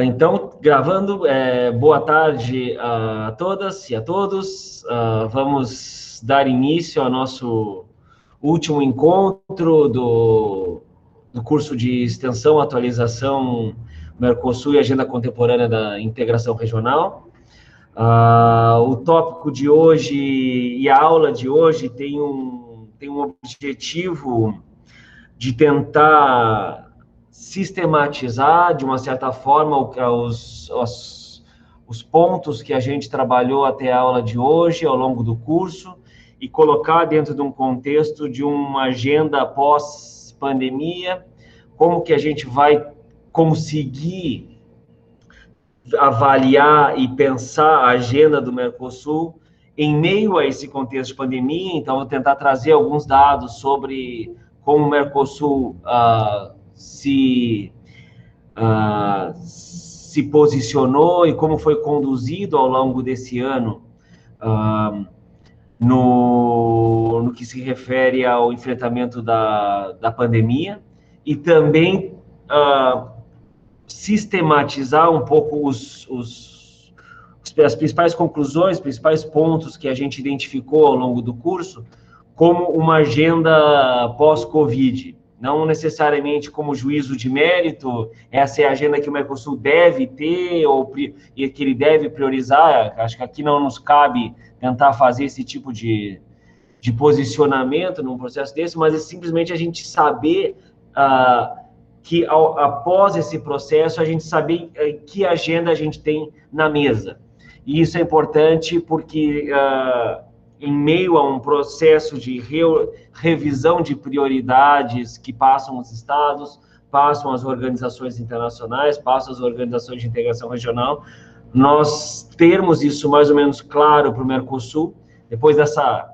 Então, gravando, boa tarde a todas e a todos. Vamos dar início ao nosso último encontro do curso de extensão, atualização Mercosul e Agenda Contemporânea da Integração Regional. O tópico de hoje e a aula de hoje tem um objetivo de tentar sistematizar, de uma certa forma, os pontos que a gente trabalhou até a aula de hoje, ao longo do curso, e colocar dentro de um contexto de uma agenda pós-pandemia, como que a gente vai conseguir avaliar e pensar a agenda do Mercosul em meio a esse contexto de pandemia. Então, vou tentar trazer alguns dados sobre como o Mercosul se posicionou e como foi conduzido ao longo desse ano no que se refere ao enfrentamento da pandemia, e também sistematizar um pouco as principais conclusões, os principais pontos que a gente identificou ao longo do curso como uma agenda pós-Covid. Não necessariamente como juízo de mérito, essa é a agenda que o Mercosul deve ter e que ele deve priorizar. Acho que aqui não nos cabe tentar fazer esse tipo de posicionamento num processo desse, mas é simplesmente a gente saber que após esse processo a gente saber que agenda a gente tem na mesa. E isso é importante porque em meio a um processo de revisão de prioridades que passam os estados, passam as organizações internacionais, passam as organizações de integração regional, nós termos isso mais ou menos claro para o Mercosul, depois dessa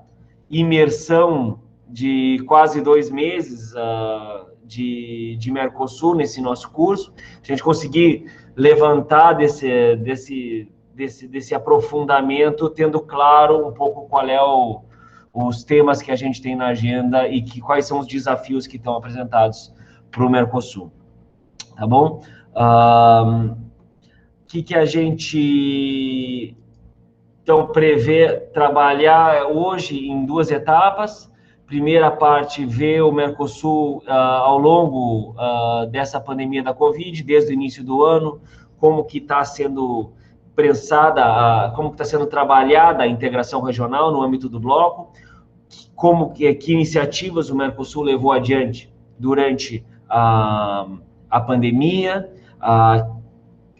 imersão de quase 2 meses de Mercosul nesse nosso curso, a gente conseguir levantar desse aprofundamento, tendo claro um pouco qual é os temas que a gente tem na agenda e quais são os desafios que estão apresentados para o Mercosul. Tá bom? Que a gente, então, prevê trabalhar hoje em 2 etapas. Primeira parte, ver o Mercosul ao longo dessa pandemia da Covid, desde o início do ano, como que está sendo pensada, como está sendo trabalhada a integração regional no âmbito do bloco, que iniciativas o Mercosul levou adiante durante a pandemia,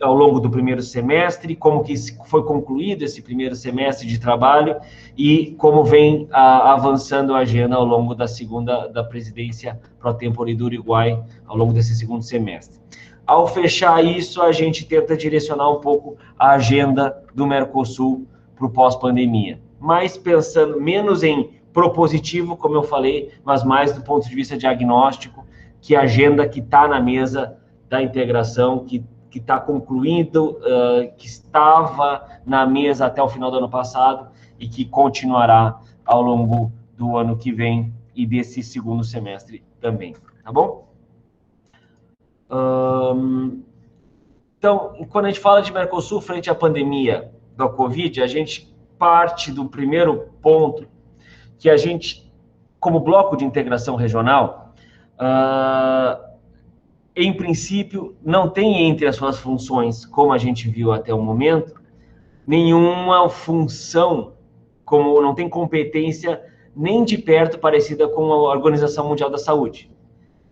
ao longo do primeiro semestre, como que foi concluído esse primeiro semestre de trabalho e como vem avançando a agenda ao longo da presidência pro tempore do Uruguai ao longo desse segundo semestre. Ao fechar isso, a gente tenta direcionar um pouco a agenda do Mercosul para o pós-pandemia, mas pensando menos em propositivo, como eu falei, mas mais do ponto de vista diagnóstico, que a agenda que está na mesa da integração, que está concluindo, que estava na mesa até o final do ano passado e que continuará ao longo do ano que vem e desse segundo semestre também, tá bom? Então, quando a gente fala de Mercosul frente à pandemia da Covid, a gente parte do primeiro ponto que a gente, como bloco de integração regional, em princípio, não tem entre as suas funções, como a gente viu até o momento, nenhuma função, como não tem competência nem de perto parecida com a Organização Mundial da Saúde,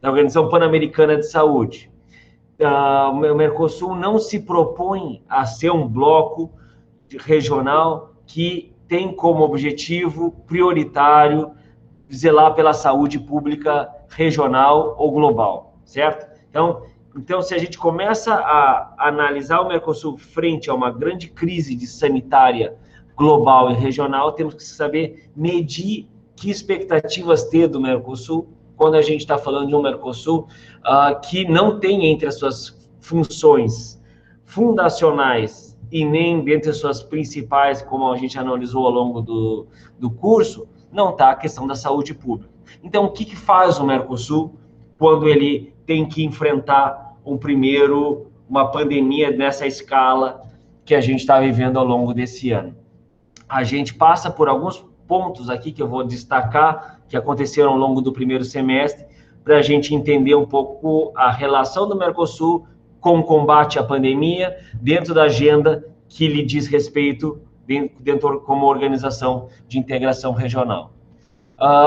da Organização Pan-Americana de Saúde. O Mercosul não se propõe a ser um bloco regional que tem como objetivo prioritário zelar pela saúde pública regional ou global, certo? Então, se a gente começa a analisar o Mercosul frente a uma grande crise sanitária global e regional, temos que saber medir que expectativas ter do Mercosul, quando a gente está falando de um Mercosul que não tem entre as suas funções fundacionais e nem dentre as suas principais, como a gente analisou ao longo do curso, não está a questão da saúde pública. Então, o que faz o Mercosul quando ele tem que enfrentar um primeiro uma pandemia nessa escala que a gente está vivendo ao longo desse ano. A gente passa por alguns pontos aqui que eu vou destacar, que aconteceram ao longo do primeiro semestre, para a gente entender um pouco a relação do Mercosul com o combate à pandemia, dentro da agenda que lhe diz respeito dentro como organização de integração regional.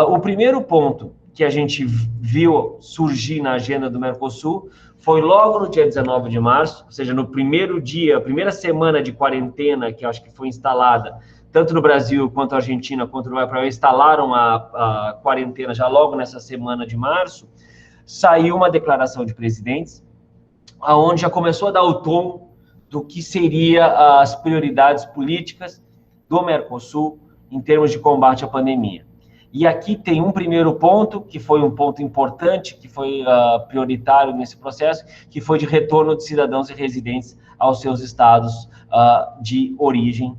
O primeiro ponto que a gente viu surgir na agenda do Mercosul foi logo no dia 19 de março, ou seja, no primeiro dia, a primeira semana de quarentena, que eu acho que foi instalada, tanto no Brasil quanto na Argentina, quanto no Uruguai, instalaram a quarentena já logo nessa semana de março, saiu uma declaração de presidentes, onde já começou a dar o tom do que seria as prioridades políticas do Mercosul em termos de combate à pandemia. E aqui tem um primeiro ponto, que foi um ponto importante, que foi prioritário nesse processo, que foi de retorno de cidadãos e residentes aos seus estados de origem,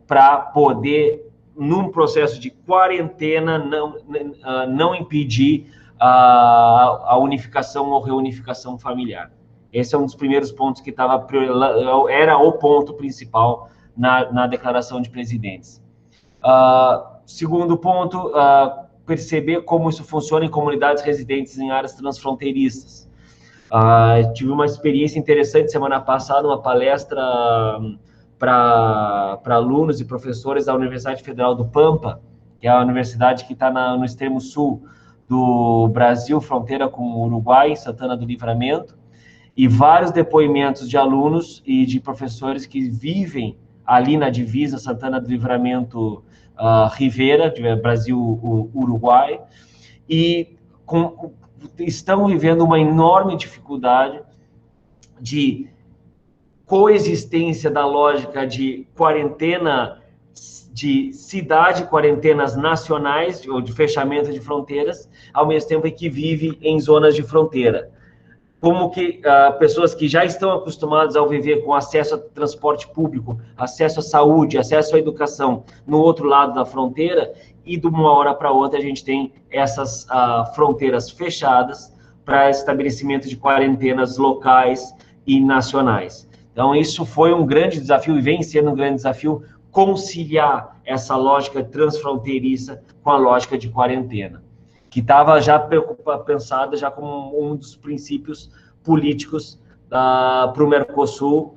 para poder, num processo de quarentena, não impedir a unificação ou reunificação familiar. Esse é um dos primeiros pontos que era o ponto principal na declaração de presidentes. Segundo ponto, perceber como isso funciona em comunidades residentes em áreas transfronteiriças. Tive uma experiência interessante semana passada, uma palestra para alunos e professores da Universidade Federal do Pampa, que é a universidade que está no extremo sul do Brasil, fronteira com o Uruguai, Santana do Livramento, e vários depoimentos de alunos e de professores que vivem ali na divisa Santana do Livramento, Rivera, Brasil-Uruguai, e estão vivendo uma enorme dificuldade de coexistência da lógica de quarentena de cidade, quarentenas nacionais, ou de fechamento de fronteiras, ao mesmo tempo que vive em zonas de fronteira. Como que pessoas que já estão acostumadas a viver com acesso a transporte público, acesso à saúde, acesso à educação no outro lado da fronteira, e de uma hora para outra a gente tem essas fronteiras fechadas para estabelecimento de quarentenas locais e nacionais. Então, isso foi um grande desafio, e vem sendo um grande desafio, conciliar essa lógica transfronteiriça com a lógica de quarentena, que estava já pensada já como um dos princípios políticos para o Mercosul,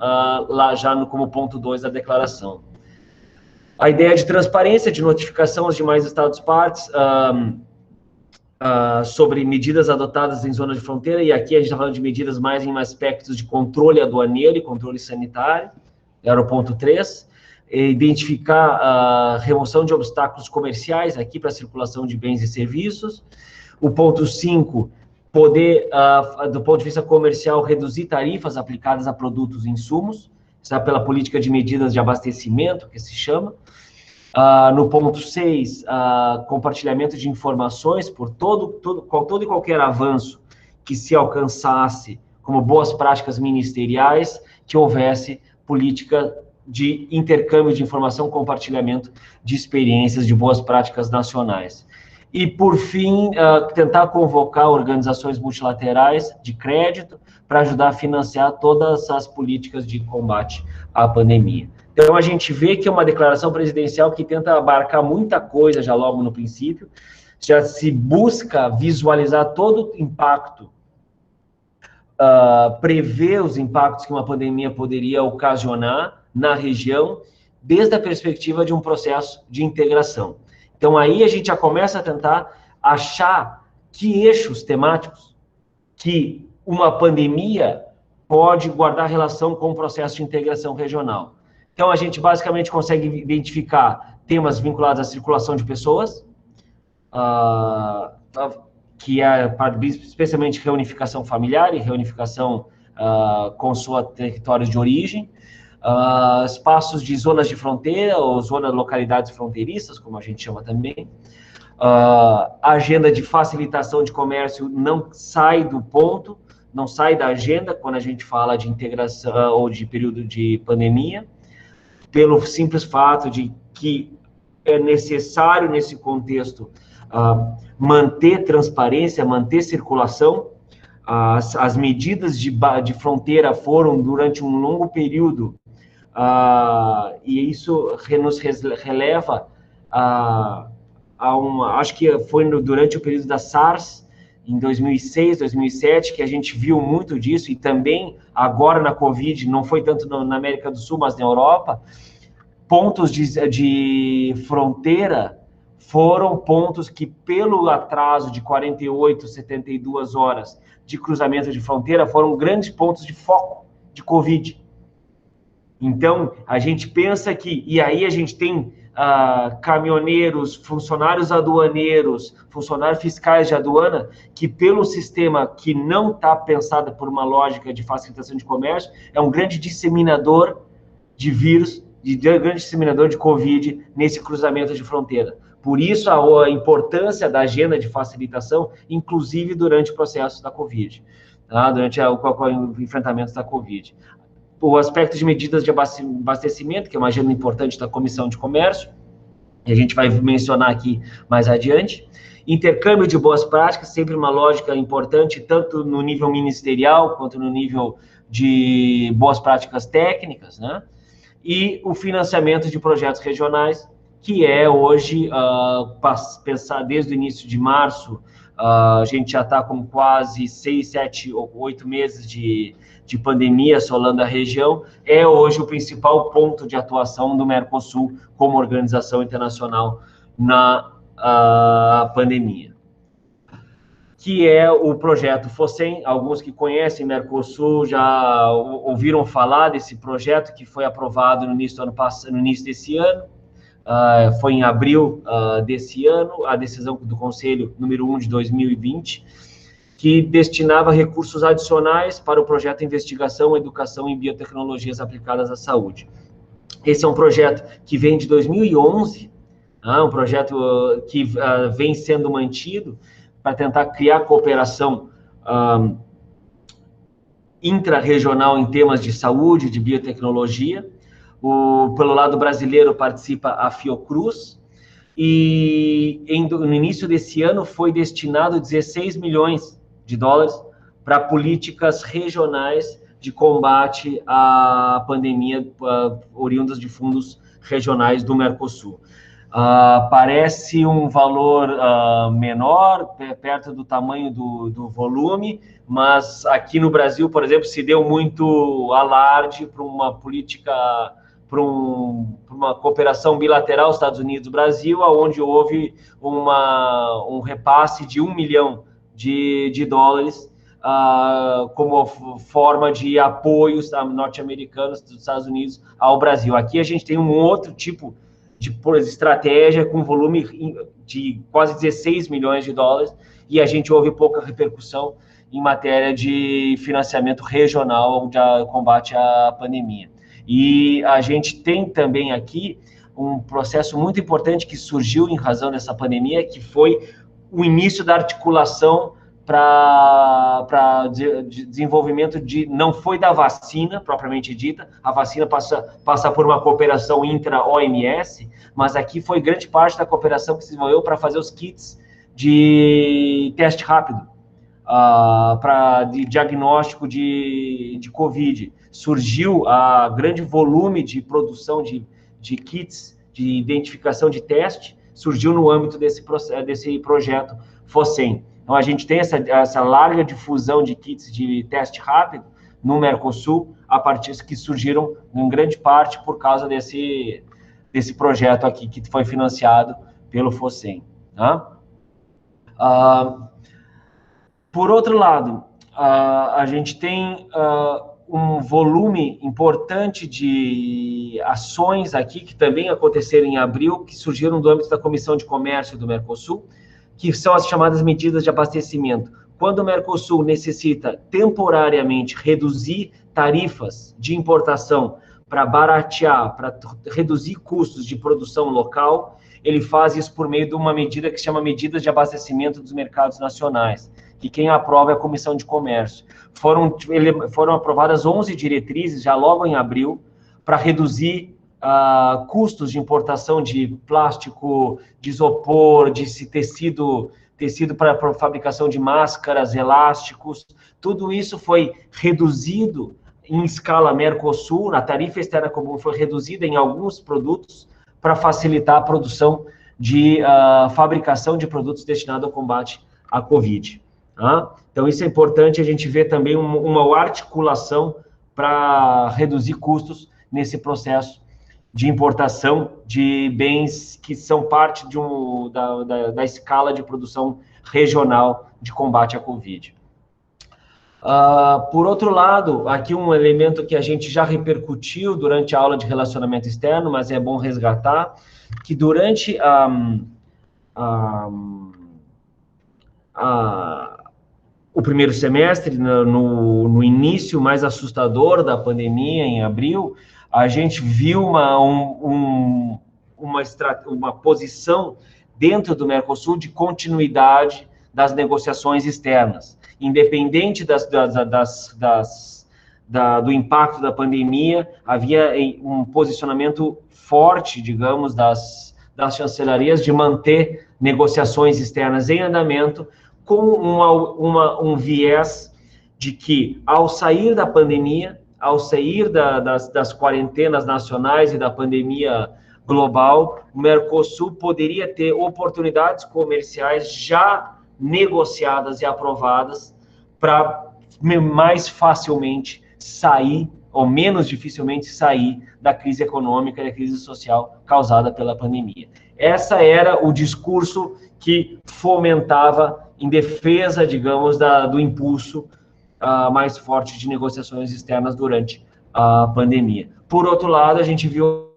lá já como ponto 2 da declaração. A ideia de transparência, de notificação aos demais Estados-partes sobre medidas adotadas em zona de fronteira, e aqui a gente está falando de medidas mais em aspectos de controle aduaneiro e controle sanitário, era o ponto 3. Identificar a remoção de obstáculos comerciais aqui para a circulação de bens e serviços. O ponto 5, poder, do ponto de vista comercial, reduzir tarifas aplicadas a produtos e insumos, isso é pela política de medidas de abastecimento, que se chama. No ponto 6, compartilhamento de informações por todo e qualquer avanço que se alcançasse como boas práticas ministeriais, que houvesse política de intercâmbio de informação, compartilhamento de experiências, de boas práticas nacionais. E, por fim, tentar convocar organizações multilaterais de crédito para ajudar a financiar todas as políticas de combate à pandemia. Então, a gente vê que é uma declaração presidencial que tenta abarcar muita coisa já logo no princípio, já se busca visualizar todo o impacto, prever os impactos que uma pandemia poderia ocasionar na região, desde a perspectiva de um processo de integração. Então, aí a gente já começa a tentar achar que eixos temáticos que uma pandemia pode guardar relação com o processo de integração regional. Então, a gente basicamente consegue identificar temas vinculados à circulação de pessoas, que é especialmente reunificação familiar e reunificação com seus territórios de origem, espaços de zonas de fronteira, ou localidades fronteiriças, como a gente chama também. A agenda de facilitação de comércio não sai do ponto, não sai da agenda quando a gente fala de integração ou de período de pandemia, pelo simples fato de que é necessário, nesse contexto, manter transparência, manter circulação, as medidas de fronteira foram durante um longo período, e isso nos releva acho que foi durante o período da SARS, em 2006, 2007, que a gente viu muito disso, e também agora na Covid, não foi tanto na América do Sul, mas na Europa, pontos de fronteira foram pontos que, pelo atraso de 48, 72 horas de cruzamento de fronteira, foram grandes pontos de foco de Covid. Então, a gente pensa que... E aí a gente tem caminhoneiros, funcionários aduaneiros, funcionários fiscais de aduana, que pelo sistema que não está pensado por uma lógica de facilitação de comércio, é um grande disseminador de vírus, grande disseminador de Covid nesse cruzamento de fronteira. Por isso, a importância da agenda de facilitação, inclusive durante o processo da Covid, tá? Durante o enfrentamento da Covid. O aspecto de medidas de abastecimento, que é uma agenda importante da Comissão de Comércio, que a gente vai mencionar aqui mais adiante. Intercâmbio de boas práticas, sempre uma lógica importante, tanto no nível ministerial, quanto no nível de boas práticas técnicas, né? E o financiamento de projetos regionais, que é hoje, pensar desde o início de março, a gente já está com quase 6, 7 ou 8 meses de pandemia assolando a região, é hoje o principal ponto de atuação do Mercosul como organização internacional na pandemia, que é o projeto FOSEM. Alguns que conhecem Mercosul já ouviram falar desse projeto, que foi aprovado no início desse ano. Foi em abril desse ano, a decisão do Conselho número 1 de 2020, que destinava recursos adicionais para o projeto de investigação, educação em biotecnologias aplicadas à saúde. Esse é um projeto que vem de 2011, um projeto que vem sendo mantido para tentar criar cooperação intra-regional em temas de saúde, de biotecnologia. Pelo lado brasileiro participa a Fiocruz, e no início desse ano foi destinado 16 milhões de dólares para políticas regionais de combate à pandemia oriundas de fundos regionais do Mercosul. Parece um valor menor, perto do tamanho do volume, mas aqui no Brasil, por exemplo, se deu muito alarde para uma política, para uma cooperação bilateral Estados Unidos-Brasil, onde houve um repasse de 1 milhão de dólares como forma de apoios norte-americanos dos Estados Unidos ao Brasil. Aqui a gente tem um outro tipo de estratégia com volume de quase 16 milhões de dólares, e a gente houve pouca repercussão em matéria de financiamento regional de combate à pandemia. E a gente tem também aqui um processo muito importante que surgiu em razão dessa pandemia, que foi o início da articulação para desenvolvimento não foi da vacina, propriamente dita, a vacina passa por uma cooperação intra-OMS, mas aqui foi grande parte da cooperação que se desenvolveu para fazer os kits de teste rápido, de diagnóstico de Covid. Surgiu grande volume de produção de kits de identificação de teste, surgiu no âmbito desse projeto FOSEM. Então, a gente tem essa larga difusão de kits de teste rápido no Mercosul, a partir que surgiram, em grande parte, por causa desse projeto aqui, que foi financiado pelo FOSEM. Tá? Por outro lado, a gente tem um volume importante de ações aqui, que também aconteceram em abril, que surgiram do âmbito da Comissão de Comércio do Mercosul, que são as chamadas medidas de abastecimento. Quando o Mercosul necessita temporariamente reduzir tarifas de importação para baratear, para reduzir custos de produção local, ele faz isso por meio de uma medida que se chama medidas de abastecimento dos mercados nacionais, que quem aprova é a Comissão de Comércio. Foram aprovadas 11 diretrizes, já logo em abril, para reduzir custos de importação de plástico, de isopor, de tecido tecido para fabricação de máscaras, elásticos, tudo isso foi reduzido em escala Mercosul, a tarifa externa comum foi reduzida em alguns produtos para facilitar a produção de fabricação de produtos destinados ao combate à Covid. Tá? Então, isso é importante a gente ver também uma articulação para reduzir custos nesse processo de importação de bens que são parte da escala de produção regional de combate à Covid. Por outro lado, aqui um elemento que a gente já repercutiu durante a aula de relacionamento externo, mas é bom resgatar, que durante o primeiro semestre, no início mais assustador da pandemia, em abril, a gente viu uma posição dentro do Mercosul de continuidade das negociações externas. Independente do impacto da pandemia, havia um posicionamento forte, digamos, das chancelarias de manter negociações externas em andamento, com um viés de que, ao sair da pandemia, ao sair das quarentenas nacionais e da pandemia global, o Mercosul poderia ter oportunidades comerciais já negociadas e aprovadas para mais facilmente sair, ou menos dificilmente sair, da crise econômica e da crise social causada pela pandemia. Essa era o discurso que fomentava em defesa, digamos, do impulso mais forte de negociações externas durante a pandemia. Por outro lado, a gente viu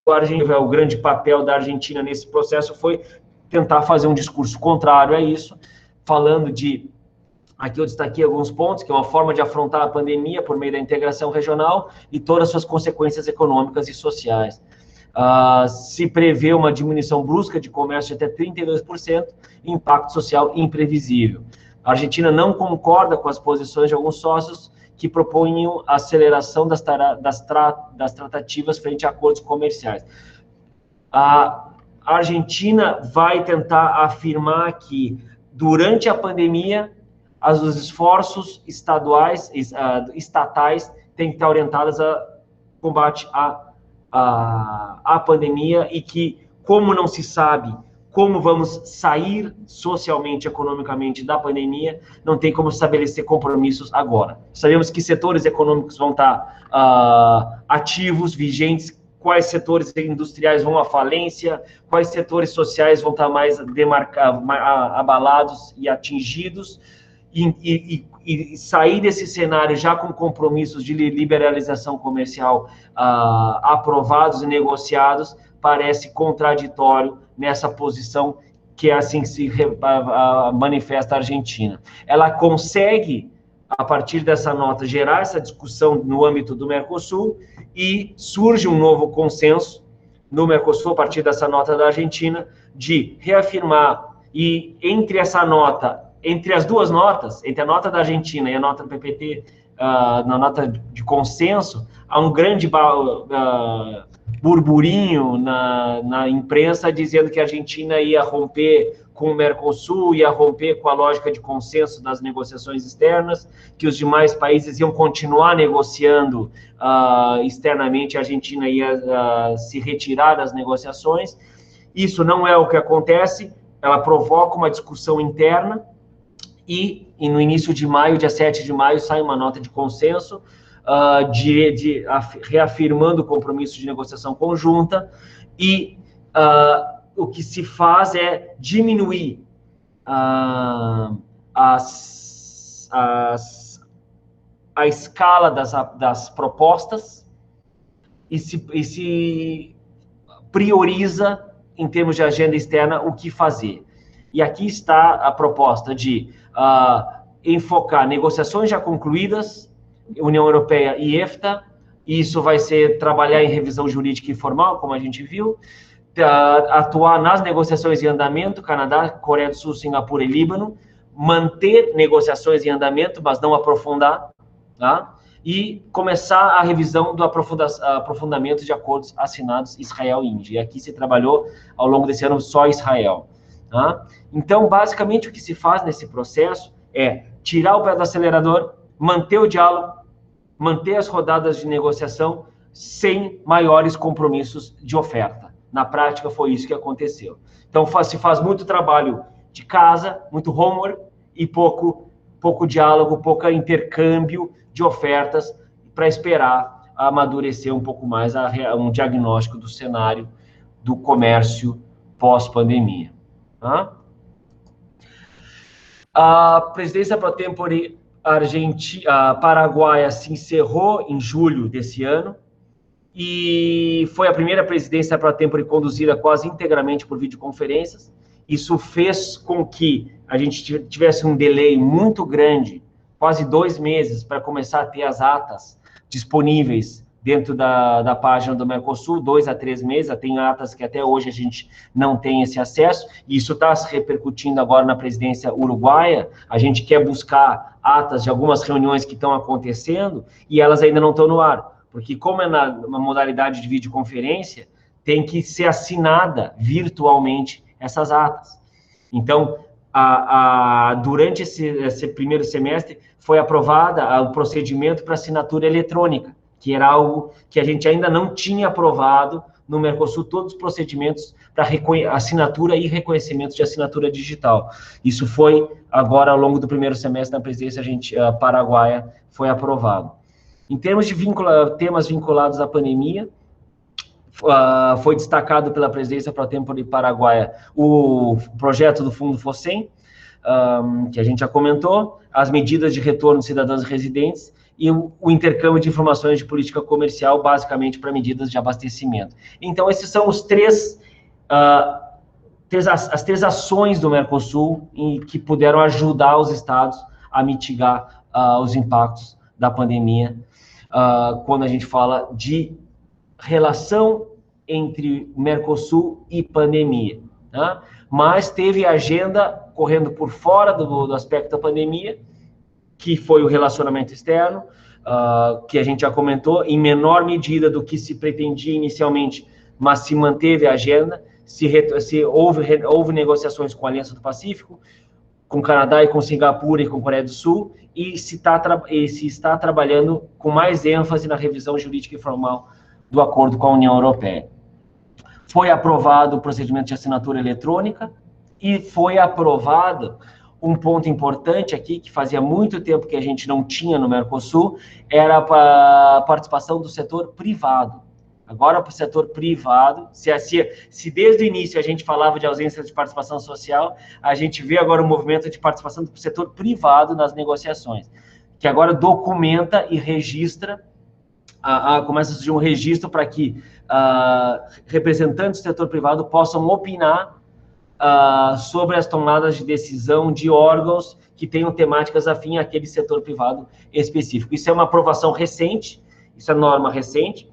o grande papel da Argentina nesse processo foi tentar fazer um discurso contrário a isso, falando aqui eu destaquei alguns pontos, que é uma forma de afrontar a pandemia por meio da integração regional e todas as suas consequências econômicas e sociais. Se prevê uma diminuição brusca de comércio de até 32%, impacto social imprevisível. A Argentina não concorda com as posições de alguns sócios que propunham a aceleração das tratativas frente a acordos comerciais. A Argentina vai tentar afirmar que, durante a pandemia, os esforços estatais têm que estar orientados a combate à pandemia e que, como não se sabe como vamos sair socialmente, economicamente da pandemia, não tem como estabelecer compromissos agora. Sabemos que setores econômicos vão estar ativos, vigentes, quais setores industriais vão à falência, quais setores sociais vão estar mais abalados e atingidos, e sair desse cenário já com compromissos de liberalização comercial aprovados e negociados parece contraditório nessa posição que é assim que se manifesta a Argentina. Ela consegue, a partir dessa nota, gerar essa discussão no âmbito do Mercosul e surge um novo consenso no Mercosul, a partir dessa nota da Argentina, de reafirmar, e entre essa nota, entre as duas notas, entre a nota da Argentina e a nota do PPT, na nota de consenso, há um grande burburinho na imprensa dizendo que a Argentina ia romper com o Mercosul, ia romper com a lógica de consenso das negociações externas, que os demais países iam continuar negociando externamente, a Argentina ia se retirar das negociações. Isso não é o que acontece, ela provoca uma discussão interna, e no início de maio, dia 7 de maio, sai uma nota de consenso, reafirmando o compromisso de negociação conjunta, e o que se faz é diminuir a escala das propostas e se prioriza, em termos de agenda externa, o que fazer. E aqui está a proposta de enfocar negociações já concluídas, União Europeia e EFTA, e isso vai ser trabalhar em revisão jurídica informal, como a gente viu, atuar nas negociações em andamento, Canadá, Coreia do Sul, Singapura e Líbano, manter negociações em andamento, mas não aprofundar, tá? E começar a revisão do aprofundamento de acordos assinados Israel e Índia. E aqui se trabalhou, ao longo desse ano, só Israel. Tá? Então, basicamente, o que se faz nesse processo é tirar o pé do acelerador, manter o diálogo, manter as rodadas de negociação sem maiores compromissos de oferta. Na prática, foi isso que aconteceu. Então, se faz muito trabalho de casa, muito homework e pouco diálogo, pouco intercâmbio de ofertas para esperar amadurecer um pouco mais um diagnóstico do cenário do comércio pós-pandemia. Tá? A presidência pro tempore paraguaia se encerrou em julho desse ano e foi a primeira presidência pro tempore conduzida quase integralmente por videoconferências. Isso fez com que a gente tivesse um delay muito grande, quase 2 meses, para começar a ter as atas disponíveis dentro da página do Mercosul, 2 a 3 meses, tem atas que até hoje a gente não tem esse acesso, e isso está se repercutindo agora na presidência uruguaia. A gente quer buscar atas de algumas reuniões que estão acontecendo, e elas ainda não estão no ar, porque como é na modalidade de videoconferência, tem que ser assinada virtualmente essas atas. Então, durante esse primeiro semestre, foi aprovada o procedimento para assinatura eletrônica, que era algo que a gente ainda não tinha aprovado no Mercosul, todos os procedimentos para assinatura e reconhecimento de assinatura digital. Isso foi, agora, ao longo do primeiro semestre, na presidência paraguaia, foi aprovado. Em termos de temas vinculados à pandemia, foi destacado pela presidência pro tempore paraguaia o projeto do Fundo FOSEM, que a gente já comentou, as medidas de retorno de cidadãos residentes e o intercâmbio de informações de política comercial, basicamente para medidas de abastecimento. Então, esses são os as três ações do Mercosul que puderam ajudar os estados a mitigar os impactos da pandemia, quando a gente fala de relação entre Mercosul e pandemia. Tá? Mas teve agenda correndo por fora do aspecto da pandemia, que foi o relacionamento externo, que a gente já comentou, em menor medida do que se pretendia inicialmente, mas se manteve a agenda, houve negociações com a Aliança do Pacífico, com o Canadá e com Singapura e com a Coreia do Sul, e se está trabalhando com mais ênfase na revisão jurídica e formal do acordo com a União Europeia. Foi aprovado o procedimento de assinatura eletrônica e foi aprovado um ponto importante aqui, que fazia muito tempo que a gente não tinha no Mercosul, era a participação do setor privado. Agora, para o setor privado, se desde o início a gente falava de ausência de participação social, a gente vê agora um movimento de participação do setor privado nas negociações, que agora documenta e registra, começa a surgir um registro para que representantes do setor privado possam opinar sobre as tomadas de decisão de órgãos que tenham temáticas afins àquele setor privado específico. Isso é uma aprovação recente, isso é norma recente,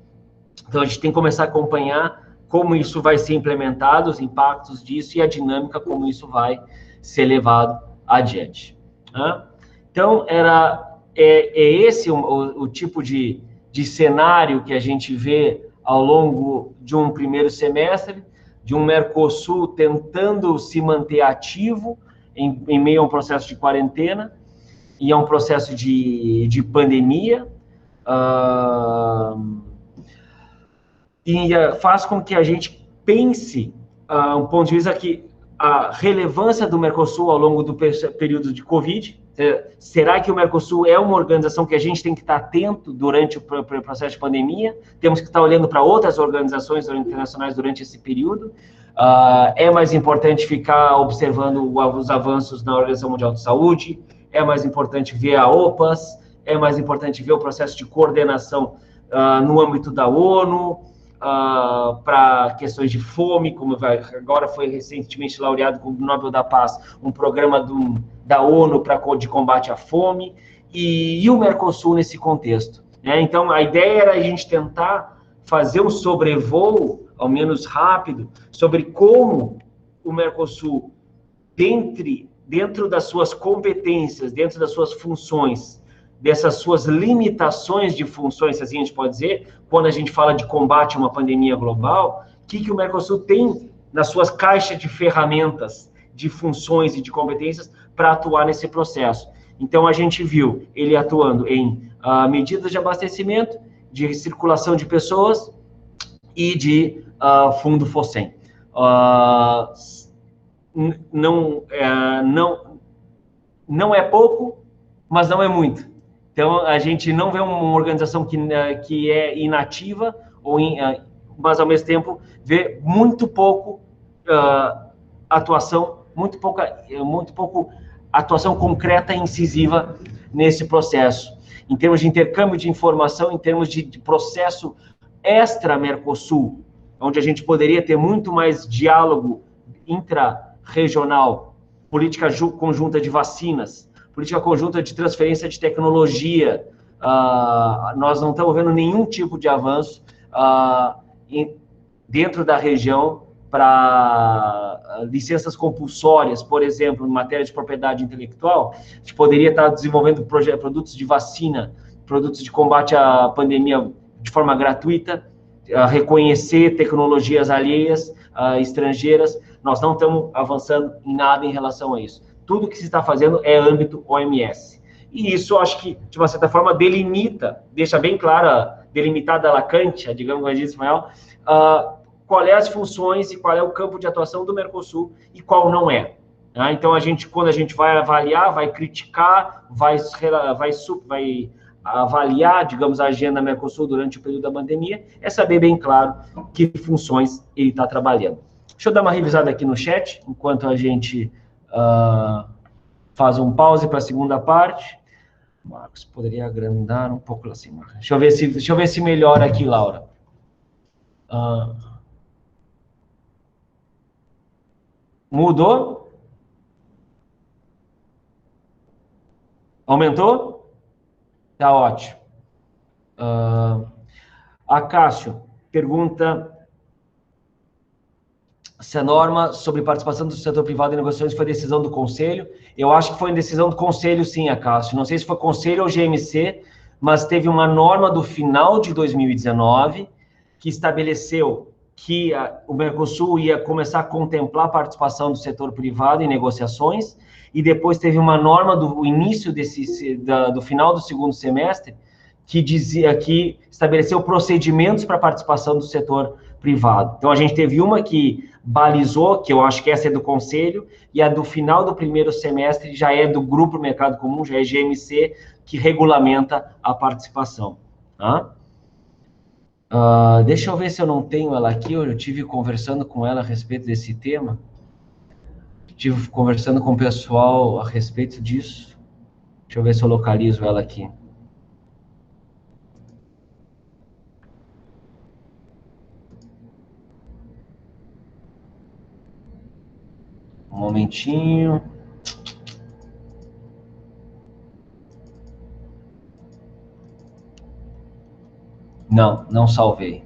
então a gente tem que começar a acompanhar como isso vai ser implementado, os impactos disso e a dinâmica como isso vai ser levado adiante. Então, esse o tipo de cenário que a gente vê ao longo de um primeiro semestre, de um Mercosul tentando se manter ativo em meio a um processo de quarentena e a um processo de pandemia, e faz com que a gente pense, um ponto de vista que a relevância do Mercosul ao longo do período de Covid. Será que o Mercosul é uma organização que a gente tem que estar atento durante o processo de pandemia? Temos que estar olhando para outras organizações internacionais durante esse período? É mais importante ficar observando os avanços na Organização Mundial de Saúde? É mais importante ver a OPAS? É mais importante ver o processo de coordenação no âmbito da ONU? Para questões de fome, como agora foi recentemente laureado com o Nobel da Paz, um programa da ONU de combate à fome, e o Mercosul nesse contexto. Então, a ideia era a gente tentar fazer um sobrevoo, ao menos rápido, sobre como o Mercosul, dentro das suas competências, dentro das suas funções, dessas suas limitações de funções, se assim a gente pode dizer, quando a gente fala de combate a uma pandemia global, o que o Mercosul tem nas suas caixas de ferramentas de funções e de competências para atuar nesse processo. Então, a gente viu ele atuando em medidas de abastecimento, de circulação de pessoas e de fundo FOSEM. Não é pouco, mas não é muito. Então, a gente não vê uma organização que é inativa, mas, ao mesmo tempo, vê muito pouco atuação, muito pouco atuação concreta e incisiva nesse processo. Em termos de intercâmbio de informação, em termos de processo extra-Mercosul, onde a gente poderia ter muito mais diálogo intra-regional, política conjunta de vacinas, política conjunta de transferência de tecnologia, nós não estamos vendo nenhum tipo de avanço dentro da região para licenças compulsórias, por exemplo, em matéria de propriedade intelectual. A gente poderia estar desenvolvendo produtos de vacina, produtos de combate à pandemia de forma gratuita, reconhecer tecnologias alheias, estrangeiras. Nós não estamos avançando em nada em relação a isso. Tudo que se está fazendo é âmbito OMS. E isso, acho que, de uma certa forma, deixa bem clara, delimitada a lacântia, digamos assim, Ismael, qual é as funções e qual é o campo de atuação do Mercosul e qual não é. Então, quando a gente vai avaliar, vai criticar, vai avaliar, digamos, a agenda Mercosul durante o período da pandemia, é saber bem claro que funções ele está trabalhando. Deixa eu dar uma revisada aqui no chat, enquanto a gente faz um pause para a segunda parte. Marcos, poderia agrandar um pouco assim, Marcos. Deixa eu ver se melhora aqui, Laura. Mudou? Aumentou? Tá ótimo. A Cássio pergunta se a norma sobre participação do setor privado em negociações foi decisão do Conselho. Eu acho que foi em decisão do Conselho, sim, Cássio. Não sei se foi Conselho ou GMC, mas teve uma norma do final de 2019 que estabeleceu que o Mercosul ia começar a contemplar a participação do setor privado em negociações, e depois teve uma norma do início do final do segundo semestre que estabeleceu procedimentos para a participação do setor privado. Então, a gente teve uma que balizou, que eu acho que essa é do Conselho, e a do final do primeiro semestre já é do Grupo Mercado Comum, já é GMC, que regulamenta a participação. Tá? Deixa eu ver se eu não tenho ela aqui. Eu estive conversando com ela a respeito desse tema. Estive conversando com o pessoal a respeito disso. Deixa eu ver se eu localizo ela aqui. Um momentinho. Não salvei.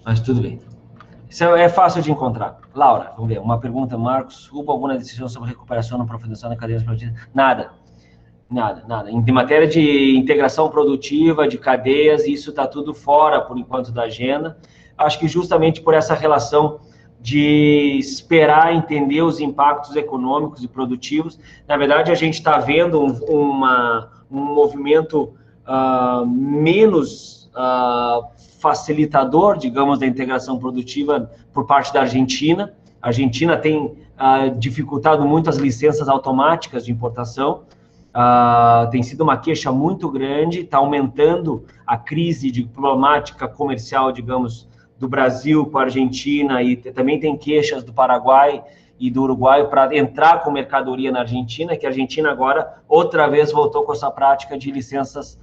Mas tudo bem. Isso é fácil de encontrar. Laura, vamos ver. Uma pergunta, Marcos. Houve alguma decisão sobre recuperação na profissionalização da cadeia produtiva? Nada. Em matéria de integração produtiva, de cadeias, isso está tudo fora, por enquanto, da agenda. Acho que justamente por essa relação de esperar entender os impactos econômicos e produtivos. Na verdade, a gente está vendo um movimento menos facilitador, digamos, da integração produtiva por parte da Argentina. A Argentina tem dificultado muito as licenças automáticas de importação. Tem sido uma queixa muito grande, está aumentando a crise diplomática comercial, digamos, do Brasil com a Argentina, e também tem queixas do Paraguai e do Uruguai para entrar com mercadoria na Argentina, que a Argentina agora, outra vez, voltou com essa prática de licenças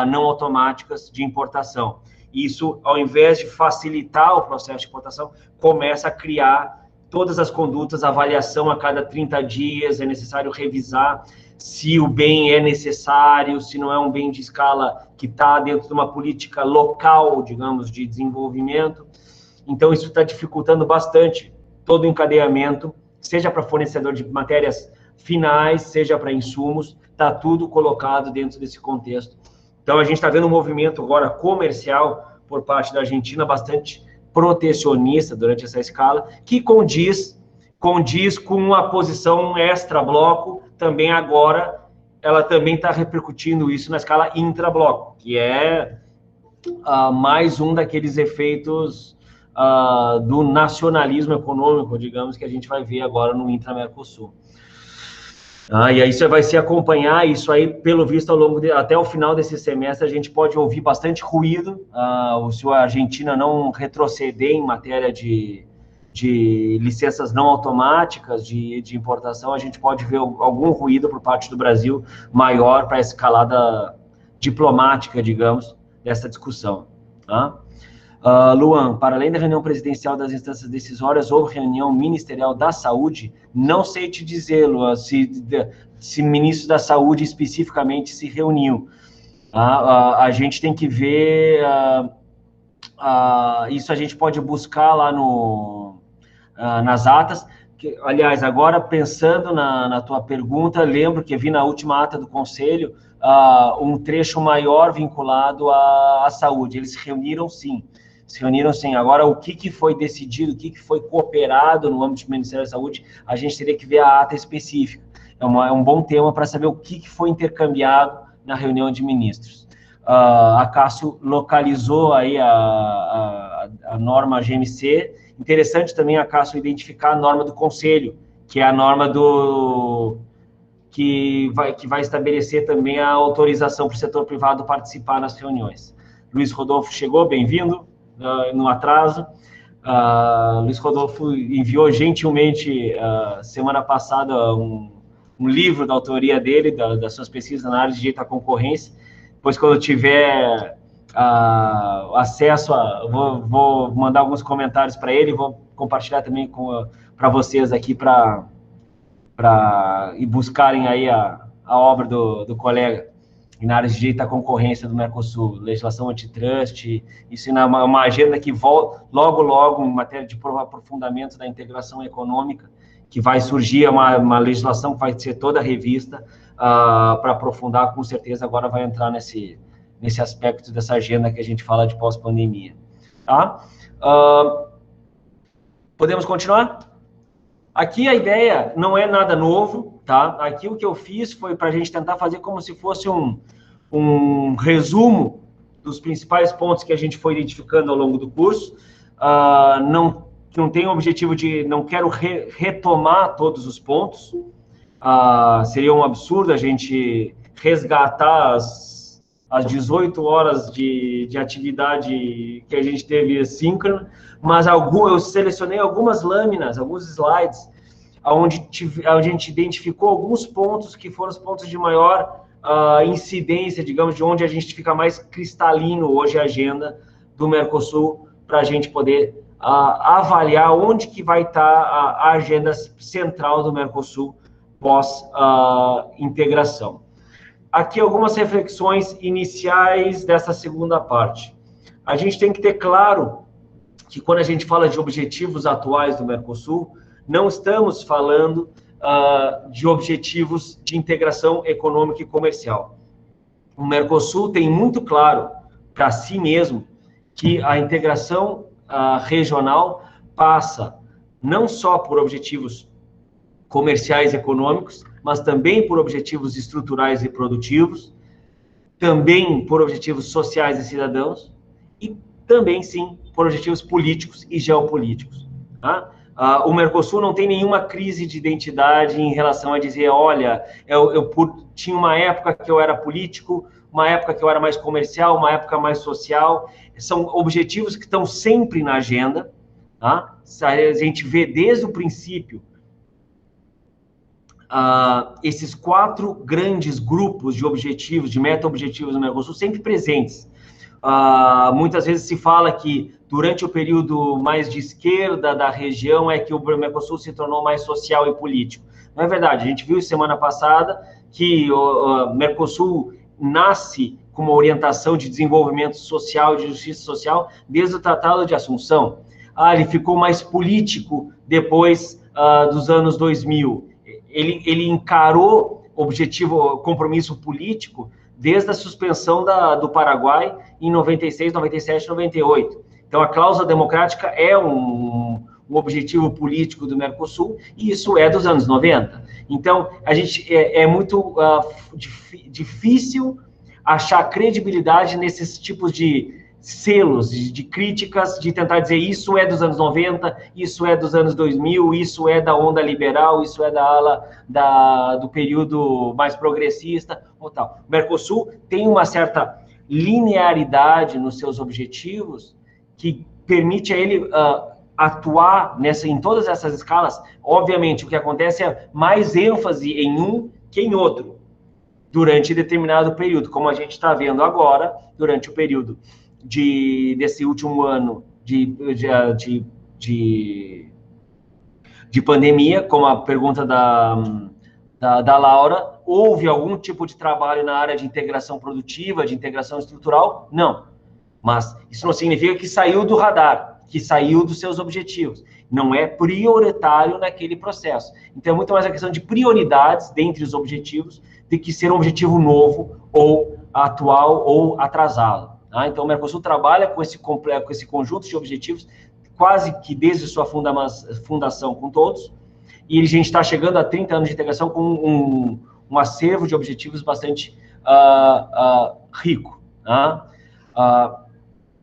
não automáticas de importação. Isso, ao invés de facilitar o processo de importação, começa a criar todas as condutas, avaliação a cada 30 dias, é necessário revisar se o bem é necessário, se não é um bem de escala que está dentro de uma política local, digamos, de desenvolvimento. Então, isso está dificultando bastante todo o encadeamento, seja para fornecedor de matérias finais, seja para insumos, está tudo colocado dentro desse contexto. Então, a gente está vendo um movimento agora comercial por parte da Argentina, bastante protecionista durante essa escala, que condiz com a posição extra-bloco, também agora, ela também está repercutindo isso na escala intra-bloco, que é mais um daqueles efeitos do nacionalismo econômico, digamos, que a gente vai ver agora no intra-Mercosul. E aí você vai se acompanhar isso aí, pelo visto, até o final desse semestre, a gente pode ouvir bastante ruído, se a Argentina não retroceder em matéria de licenças não automáticas de importação, a gente pode ver algum ruído por parte do Brasil maior para a escalada diplomática, digamos, dessa discussão. Tá? Luan, para além da reunião presidencial das instâncias decisórias, houve reunião ministerial da saúde? Não sei te dizer, Luan, se ministro da saúde especificamente se reuniu. A gente tem que ver, isso a gente pode buscar lá nas atas. Aliás, agora pensando na tua pergunta, lembro que vi na última ata do Conselho um trecho maior vinculado à saúde. Eles se reuniram sim. Agora, o que foi decidido, o que foi cooperado no âmbito do Ministério da Saúde, a gente teria que ver a ata específica. É um bom tema para saber o que foi intercambiado na reunião de ministros. A Cássio localizou aí a norma GMC. Interessante também a Cássio identificar a norma do Conselho, que é a norma que vai estabelecer também a autorização para o setor privado participar nas reuniões. Luiz Rodolfo chegou, bem-vindo, no atraso. Luiz Rodolfo enviou gentilmente, semana passada, um livro da autoria dele, das suas pesquisas na área de direito à concorrência. Depois, quando tiver acesso, vou mandar alguns comentários para ele, vou compartilhar também para vocês aqui, para ir buscarem aí a obra do colega na área de direito à concorrência do Mercosul, legislação antitrust. Isso é uma agenda que volta logo em matéria de aprofundamento da integração econômica, que vai surgir uma legislação que vai ser toda revista para aprofundar, com certeza agora vai entrar nesse aspecto dessa agenda que a gente fala de pós-pandemia. Tá? Podemos continuar? Aqui a ideia não é nada novo, tá? Aqui o que eu fiz foi para a gente tentar fazer como se fosse um resumo dos principais pontos que a gente foi identificando ao longo do curso. Não tem o objetivo não quero retomar todos os pontos. Seria um absurdo a gente resgatar as 18 horas de atividade que a gente teve assíncrona, mas eu selecionei algumas lâminas, alguns slides, onde a gente identificou alguns pontos que foram os pontos de maior incidência, digamos, de onde a gente fica mais cristalino hoje a agenda do Mercosul, para a gente poder avaliar onde que vai estar a agenda central do Mercosul pós-integração. Aqui algumas reflexões iniciais dessa segunda parte. A gente tem que ter claro que quando a gente fala de objetivos atuais do Mercosul, não estamos falando de objetivos de integração econômica e comercial. O Mercosul tem muito claro para si mesmo que a integração regional passa não só por objetivos comerciais e econômicos, mas também por objetivos estruturais e produtivos, também por objetivos sociais e cidadãos, e também, sim, por objetivos políticos e geopolíticos. Tá? O Mercosul não tem nenhuma crise de identidade em relação a dizer, olha, eu tinha uma época que eu era político, uma época que eu era mais comercial, uma época mais social. São objetivos que estão sempre na agenda. Tá? A gente vê desde o princípio esses 4 grandes grupos de objetivos, de meta-objetivos do Mercosul, sempre presentes. Muitas vezes se fala que durante o período mais de esquerda da região é que o Mercosul se tornou mais social e político. Não é verdade, a gente viu semana passada que o Mercosul nasce com uma orientação de desenvolvimento social, de justiça social, desde o Tratado de Assunção. Ele ficou mais político depois dos anos 2000. Ele encarou compromisso político desde a suspensão do Paraguai em 96, 97, 98. Então, a cláusula democrática é um objetivo político do Mercosul, e isso é dos anos 90. Então, a gente é muito difícil achar credibilidade nesses tipos de selos, de críticas, de tentar dizer isso é dos anos 90, isso é dos anos 2000, isso é da onda liberal, isso é da ala do período mais progressista, ou tal. O Mercosul tem uma certa linearidade nos seus objetivos que permite a ele atuar em todas essas escalas. Obviamente, o que acontece é mais ênfase em um que em outro, durante determinado período, como a gente está vendo agora, durante o período desse último ano de pandemia, como a pergunta da Laura, houve algum tipo de trabalho na área de integração produtiva, de integração estrutural? Não. Mas isso não significa que saiu do radar, que saiu dos seus objetivos. Não é prioritário naquele processo. Então, é muito mais a questão de prioridades dentre os objetivos do que ser um objetivo novo, ou atual, ou atrasado. Tá? Então, o Mercosul trabalha com esse conjunto de objetivos, quase que desde sua fundação com todos, e a gente está chegando a 30 anos de integração com um acervo de objetivos bastante rico. Tá?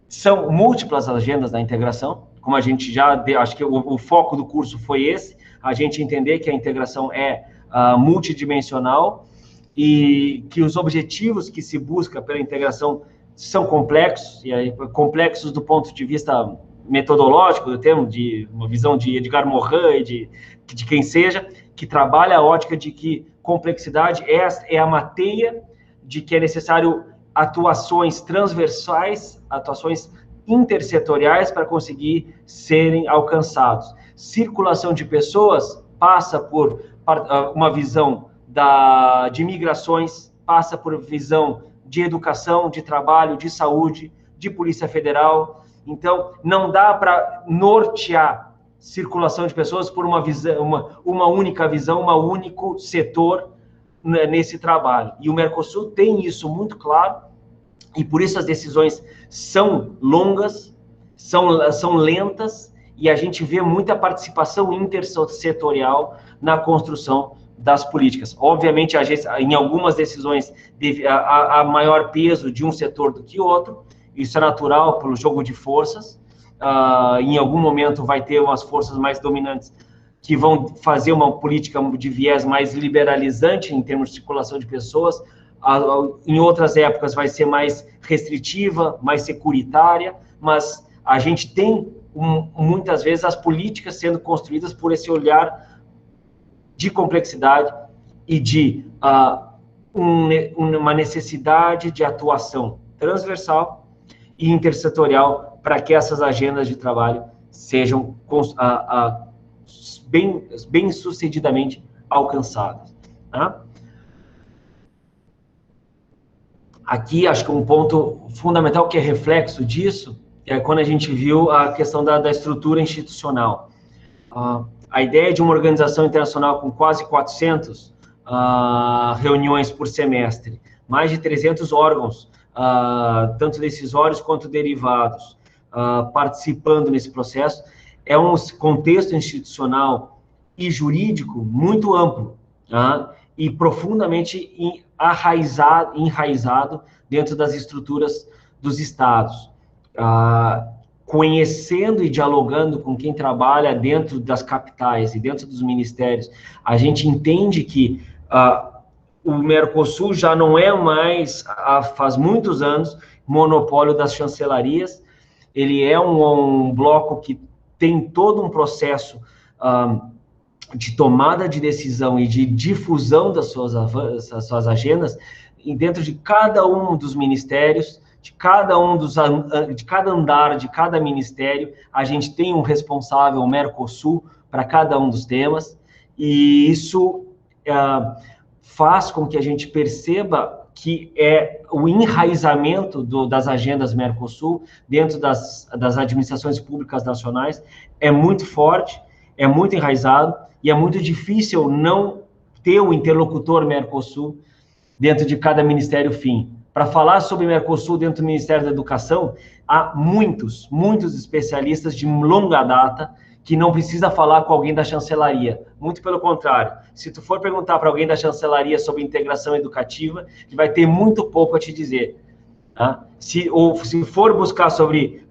São múltiplas agendas da integração, como a gente já deu, acho que o foco do curso foi esse, a gente entender que a integração é multidimensional e que os objetivos que se busca pela integração são complexos, e aí, complexos do ponto de vista metodológico, do termo, de uma visão de Edgar Morin e de quem seja, que trabalha a ótica de que complexidade é a mateia de que é necessário atuações transversais, atuações intersetoriais para conseguir serem alcançados. Circulação de pessoas passa por uma visão de migrações, passa por visão de educação, de trabalho, de saúde, de Polícia Federal. Então, não dá para nortear circulação de pessoas por uma única visão, um único setor nesse trabalho. E o Mercosul tem isso muito claro, e por isso as decisões são longas, são lentas, e a gente vê muita participação intersetorial na construção das políticas. Obviamente, em algumas decisões há maior peso de um setor do que outro, isso é natural pelo jogo de forças. Em algum momento vai ter umas forças mais dominantes que vão fazer uma política de viés mais liberalizante em termos de circulação de pessoas. Em outras épocas vai ser mais restritiva, mais securitária, mas a gente tem muitas vezes as políticas sendo construídas por esse olhar de complexidade e de uma necessidade de atuação transversal e intersetorial para que essas agendas de trabalho sejam bem sucedidamente alcançadas. Tá? Aqui, acho que um ponto fundamental que é reflexo disso é quando a gente viu a questão da estrutura institucional. A ideia de uma organização internacional com quase 400 reuniões por semestre, mais de 300 órgãos, tanto decisórios quanto derivados, participando nesse processo, é um contexto institucional e jurídico muito amplo, e profundamente enraizado dentro das estruturas dos estados. Conhecendo e dialogando com quem trabalha dentro das capitais e dentro dos ministérios, a gente entende que o Mercosul já não é mais, faz muitos anos, monopólio das chancelarias. Ele é um bloco que tem todo um processo de tomada de decisão e de difusão das suas agendas dentro de cada um dos ministérios, de cada andar, de cada ministério. A gente tem um responsável, o Mercosul, para cada um dos temas, e isso faz com que a gente perceba que o enraizamento das agendas Mercosul dentro das administrações públicas nacionais é muito forte, é muito enraizado, e é muito difícil não ter o interlocutor Mercosul dentro de cada ministério fim, Para falar sobre Mercosul dentro do Ministério da Educação, há muitos especialistas de longa data que não precisa falar com alguém da chancelaria. Muito pelo contrário. Se tu for perguntar para alguém da chancelaria sobre integração educativa, ele vai ter muito pouco a te dizer. Tá? Se for buscar sobre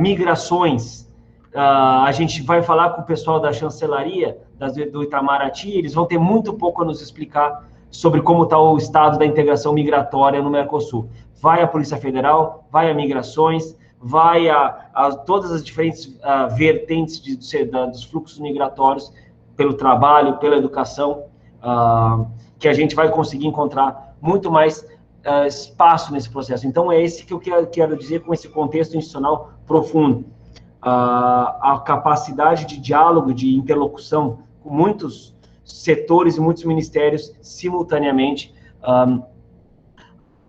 migrações, a gente vai falar com o pessoal da chancelaria, do Itamaraty, eles vão ter muito pouco a nos explicar sobre como está o estado da integração migratória no Mercosul. Vai a Polícia Federal, vai a Migrações, vai a todas as diferentes vertentes dos fluxos migratórios, pelo trabalho, pela educação, que a gente vai conseguir encontrar muito mais espaço nesse processo. Então, é esse que eu quero dizer com esse contexto institucional profundo. A capacidade de diálogo, de interlocução com muitos setores e muitos ministérios simultaneamente,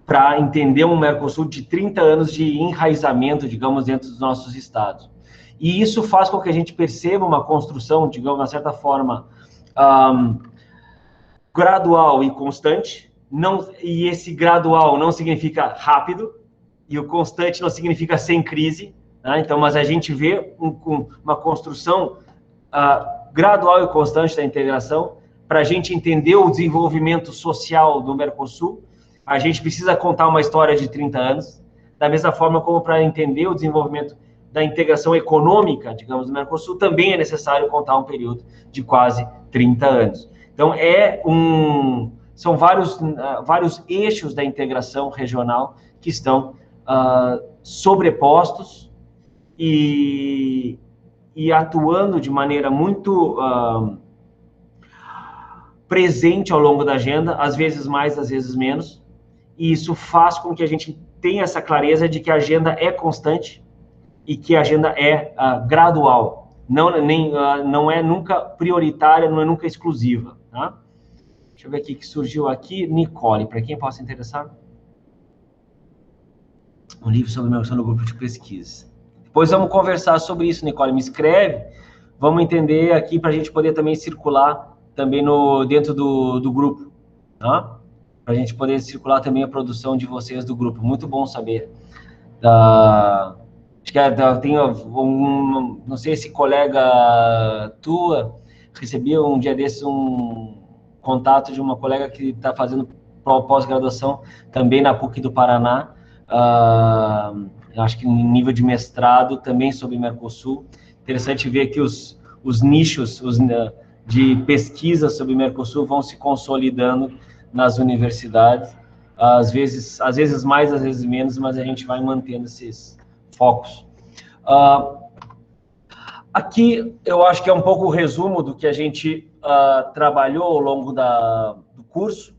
para entender um Mercosul de 30 anos de enraizamento, digamos, dentro dos nossos estados. E isso faz com que a gente perceba uma construção, digamos, de certa forma, gradual e constante, e esse gradual não significa rápido, e o constante não significa sem crise, né? Então, mas a gente vê uma construção gradual e constante da integração. Para a gente entender o desenvolvimento social do Mercosul, a gente precisa contar uma história de 30 anos, da mesma forma como para entender o desenvolvimento da integração econômica, digamos, do Mercosul, também é necessário contar um período de quase 30 anos. Então, são vários eixos da integração regional que estão sobrepostos e atuando de maneira muito presente ao longo da agenda, às vezes mais, às vezes menos, e isso faz com que a gente tenha essa clareza de que a agenda é constante e que a agenda é gradual, não é nunca prioritária, não é nunca exclusiva. Tá? Deixa eu ver aqui que surgiu aqui, Nicole, para quem possa interessar. Um livro sobre Mercosul no grupo de pesquisa. Depois vamos conversar sobre isso, Nicole, me escreve, vamos entender aqui para a gente poder também circular também dentro do grupo, tá? Para a gente poder circular também a produção de vocês do grupo. Muito bom saber. Acho que tem não sei se colega tua, recebi um dia desses um contato de uma colega que está fazendo pós-graduação também na PUC do Paraná, acho que em nível de mestrado, também sobre Mercosul. Interessante ver que os nichos de pesquisa sobre Mercosul vão se consolidando nas universidades, às vezes mais, às vezes menos, mas a gente vai mantendo esses focos. Aqui eu acho que é um pouco o resumo do que a gente trabalhou ao longo do curso.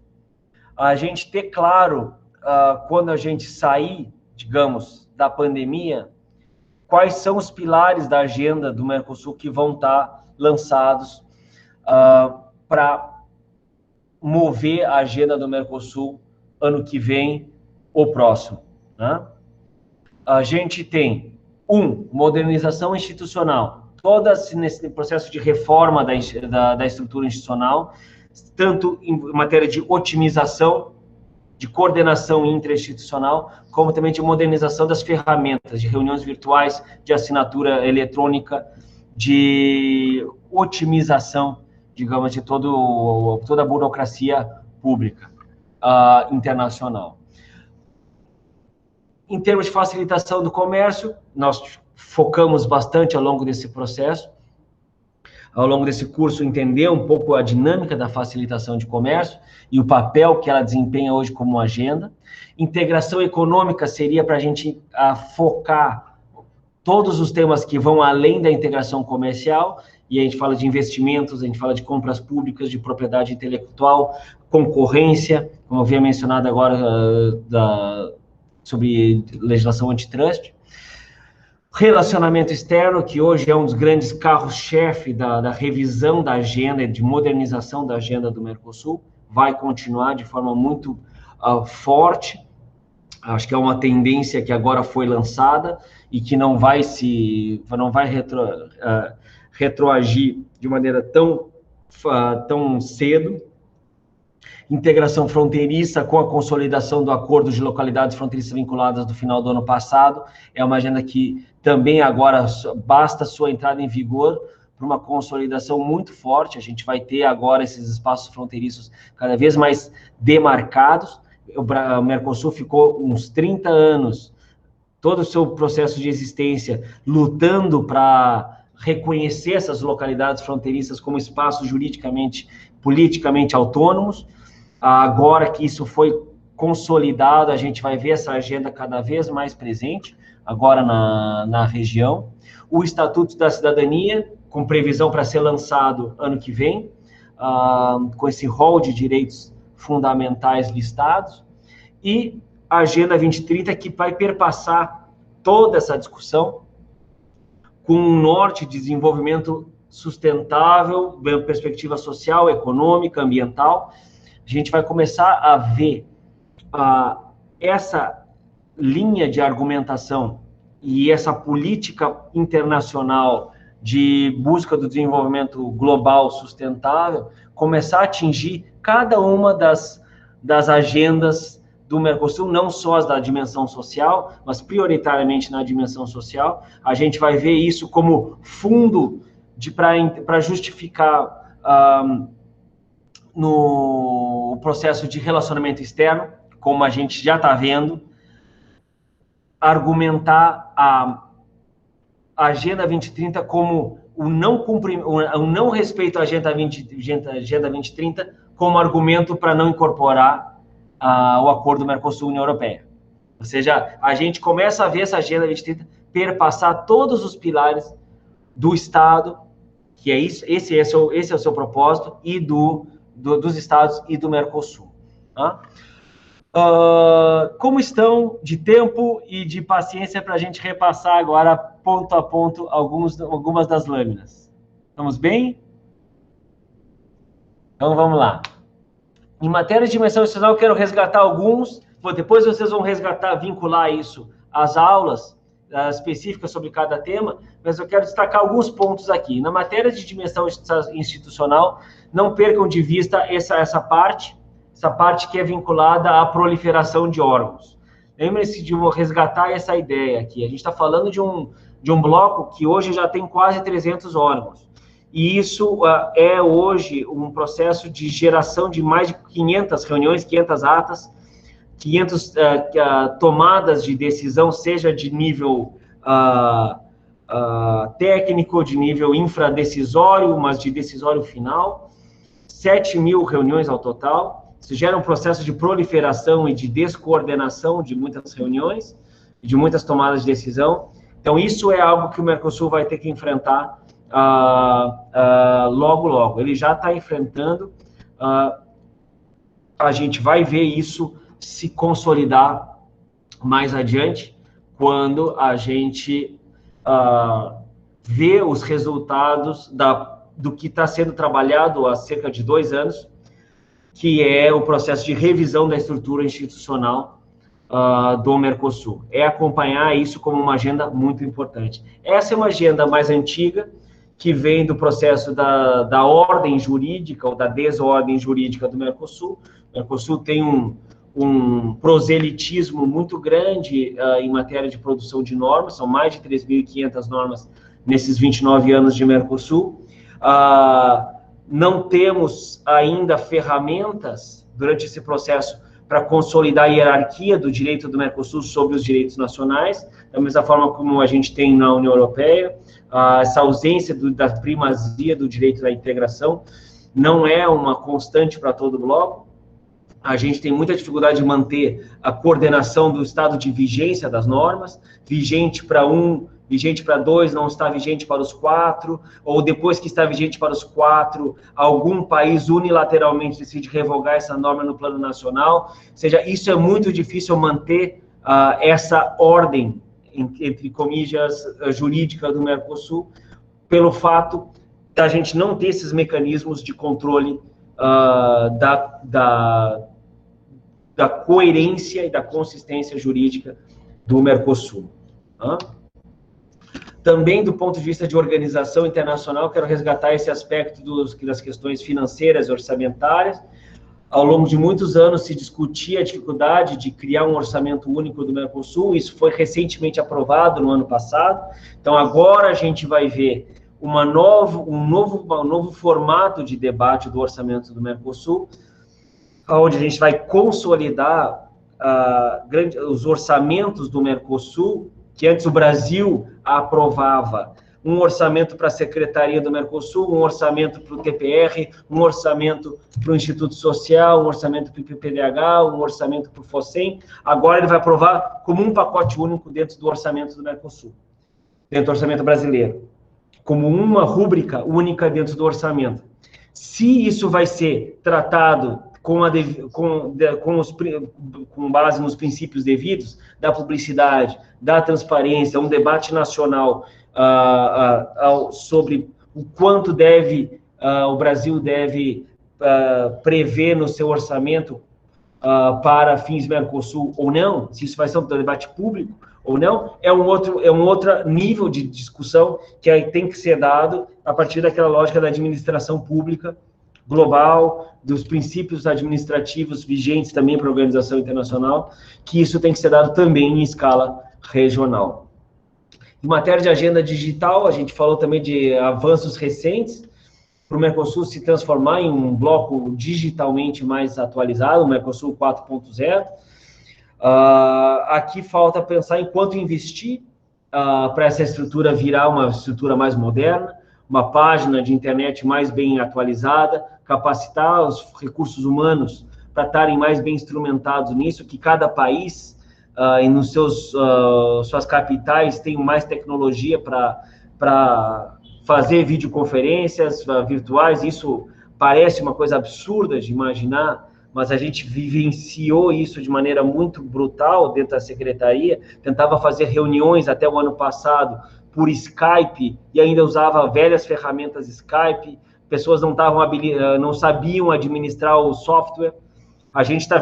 A gente ter claro, quando a gente sair, digamos, da pandemia, quais são os pilares da agenda do Mercosul que vão estar lançados para mover a agenda do Mercosul ano que vem ou próximo. Né? A gente tem, modernização institucional. Todo nesse processo de reforma da estrutura institucional, tanto em matéria de otimização, de coordenação intrainstitucional, como também de modernização das ferramentas, de reuniões virtuais, de assinatura eletrônica, de otimização, digamos, de toda a burocracia pública internacional. Em termos de facilitação do comércio, nós focamos bastante ao longo desse processo, ao longo desse curso, entender um pouco a dinâmica da facilitação de comércio e o papel que ela desempenha hoje como agenda. Integração econômica seria para a gente focar todos os temas que vão além da integração comercial, e a gente fala de investimentos, a gente fala de compras públicas, de propriedade intelectual, concorrência, como eu havia mencionado agora sobre legislação antitrust, relacionamento externo, que hoje é um dos grandes carros-chefe da revisão da agenda, de modernização da agenda do Mercosul, vai continuar de forma muito forte. Acho que é uma tendência que agora foi lançada e que não vai retroagir de maneira tão cedo. integração fronteiriça com a consolidação do acordo de localidades fronteiriças vinculadas do final do ano passado. É uma agenda que também agora basta sua entrada em vigor para uma consolidação muito forte. A gente vai ter agora esses espaços fronteiriços cada vez mais demarcados. O Mercosul ficou uns 30 anos, todo o seu processo de existência, lutando para reconhecer essas localidades fronteiriças como espaços juridicamente, politicamente autônomos. Agora que isso foi consolidado, a gente vai ver essa agenda cada vez mais presente, agora na região. O Estatuto da Cidadania, com previsão para ser lançado ano que vem, com esse rol de direitos fundamentais listados, e a Agenda 2030, que vai perpassar toda essa discussão com um norte de desenvolvimento sustentável, perspectiva social, econômica, ambiental. A gente vai começar a ver essa linha de argumentação e essa política internacional de busca do desenvolvimento global sustentável começar a atingir cada uma das agendas do Mercosul, não só as da dimensão social, mas prioritariamente na dimensão social. A gente vai ver isso como fundo para justificar no processo de relacionamento externo, como a gente já está vendo, argumentar a Agenda 2030 como o não respeito à Agenda 2030 como argumento para não incorporar o acordo Mercosul-União Europeia. Ou seja, a gente começa a ver essa Agenda 2030 perpassar todos os pilares do Estado, que é isso, esse é o seu propósito, e dos Estados e do Mercosul. Tá? Como estão de tempo e de paciência para a gente repassar agora, ponto a ponto, algumas das lâminas? Estamos bem? Então, vamos lá. Em matéria de dimensão institucional, eu quero resgatar alguns, depois vocês vão vincular isso às aulas específicas sobre cada tema, mas eu quero destacar alguns pontos aqui. Na matéria de dimensão institucional, não percam de vista essa parte que é vinculada à proliferação de órgãos. Lembrem-se de resgatar essa ideia aqui. A gente está falando de um bloco que hoje já tem quase 300 órgãos. E isso é hoje um processo de geração de mais de 500 reuniões, 500 atas, 500 tomadas de decisão, seja de nível técnico, de nível infradecisório, mas de decisório final, 7.000 reuniões ao total. Isso gera um processo de proliferação e de descoordenação de muitas reuniões, de muitas tomadas de decisão. Então, isso é algo que o Mercosul vai ter que enfrentar logo. Ele já está enfrentando, a gente vai ver isso se consolidar mais adiante, quando a gente vê os resultados do que está sendo trabalhado há cerca de 2 anos, que é o processo de revisão da estrutura institucional do Mercosul. É acompanhar isso como uma agenda muito importante. Essa é uma agenda mais antiga, que vem do processo da ordem jurídica, ou da desordem jurídica do Mercosul. O Mercosul tem um proselitismo muito grande em matéria de produção de normas, são mais de 3.500 normas nesses 29 anos de Mercosul. Não temos ainda ferramentas durante esse processo para consolidar a hierarquia do direito do Mercosul sobre os direitos nacionais, da mesma forma como a gente tem na União Europeia. Essa ausência da primazia do direito da integração não é uma constante para todo o bloco. A gente tem muita dificuldade de manter a coordenação do estado de vigência das normas, vigente para vigente para 2, não está vigente para os 4, ou depois que está vigente para os 4, algum país unilateralmente decide revogar essa norma no plano nacional. Ou seja, isso é muito difícil manter essa ordem, entre comillas, jurídica do Mercosul, pelo fato da gente não ter esses mecanismos de controle da coerência e da consistência jurídica do Mercosul. Também, do ponto de vista de organização internacional, quero resgatar esse aspecto das questões financeiras e orçamentárias. Ao longo de muitos anos se discutia a dificuldade de criar um orçamento único do Mercosul, isso foi recentemente aprovado no ano passado, então agora a gente vai ver um novo formato de debate do orçamento do Mercosul, onde a gente vai consolidar os orçamentos do Mercosul, que antes o Brasil aprovava um orçamento para a Secretaria do Mercosul, um orçamento para o TPR, um orçamento para o Instituto Social, um orçamento para o PPDH, um orçamento para o FOSEM. Agora ele vai aprovar como um pacote único dentro do orçamento do Mercosul, dentro do orçamento brasileiro, como uma rúbrica única dentro do orçamento. Se isso vai ser tratado com base nos princípios devidos, da publicidade, da transparência, um debate nacional sobre o quanto o Brasil deve prever no seu orçamento para fins Mercosul ou não, se isso vai ser um debate público ou não, é um outro nível de discussão que aí tem que ser dado a partir daquela lógica da administração pública global, dos princípios administrativos vigentes também para a organização internacional, que isso tem que ser dado também em escala regional. Em matéria de agenda digital, a gente falou também de avanços recentes, para o Mercosul se transformar em um bloco digitalmente mais atualizado, o Mercosul 4.0. Aqui falta pensar em quanto investir para essa estrutura virar uma estrutura mais moderna, uma página de internet mais bem atualizada, capacitar os recursos humanos para estarem mais bem instrumentados nisso, que cada país e nos suas capitais tenham mais tecnologia para fazer videoconferências virtuais. Isso parece uma coisa absurda de imaginar, mas a gente vivenciou isso de maneira muito brutal dentro da secretaria, tentava fazer reuniões até o ano passado por Skype, e ainda usava velhas ferramentas Skype, pessoas não sabiam administrar o software. A gente está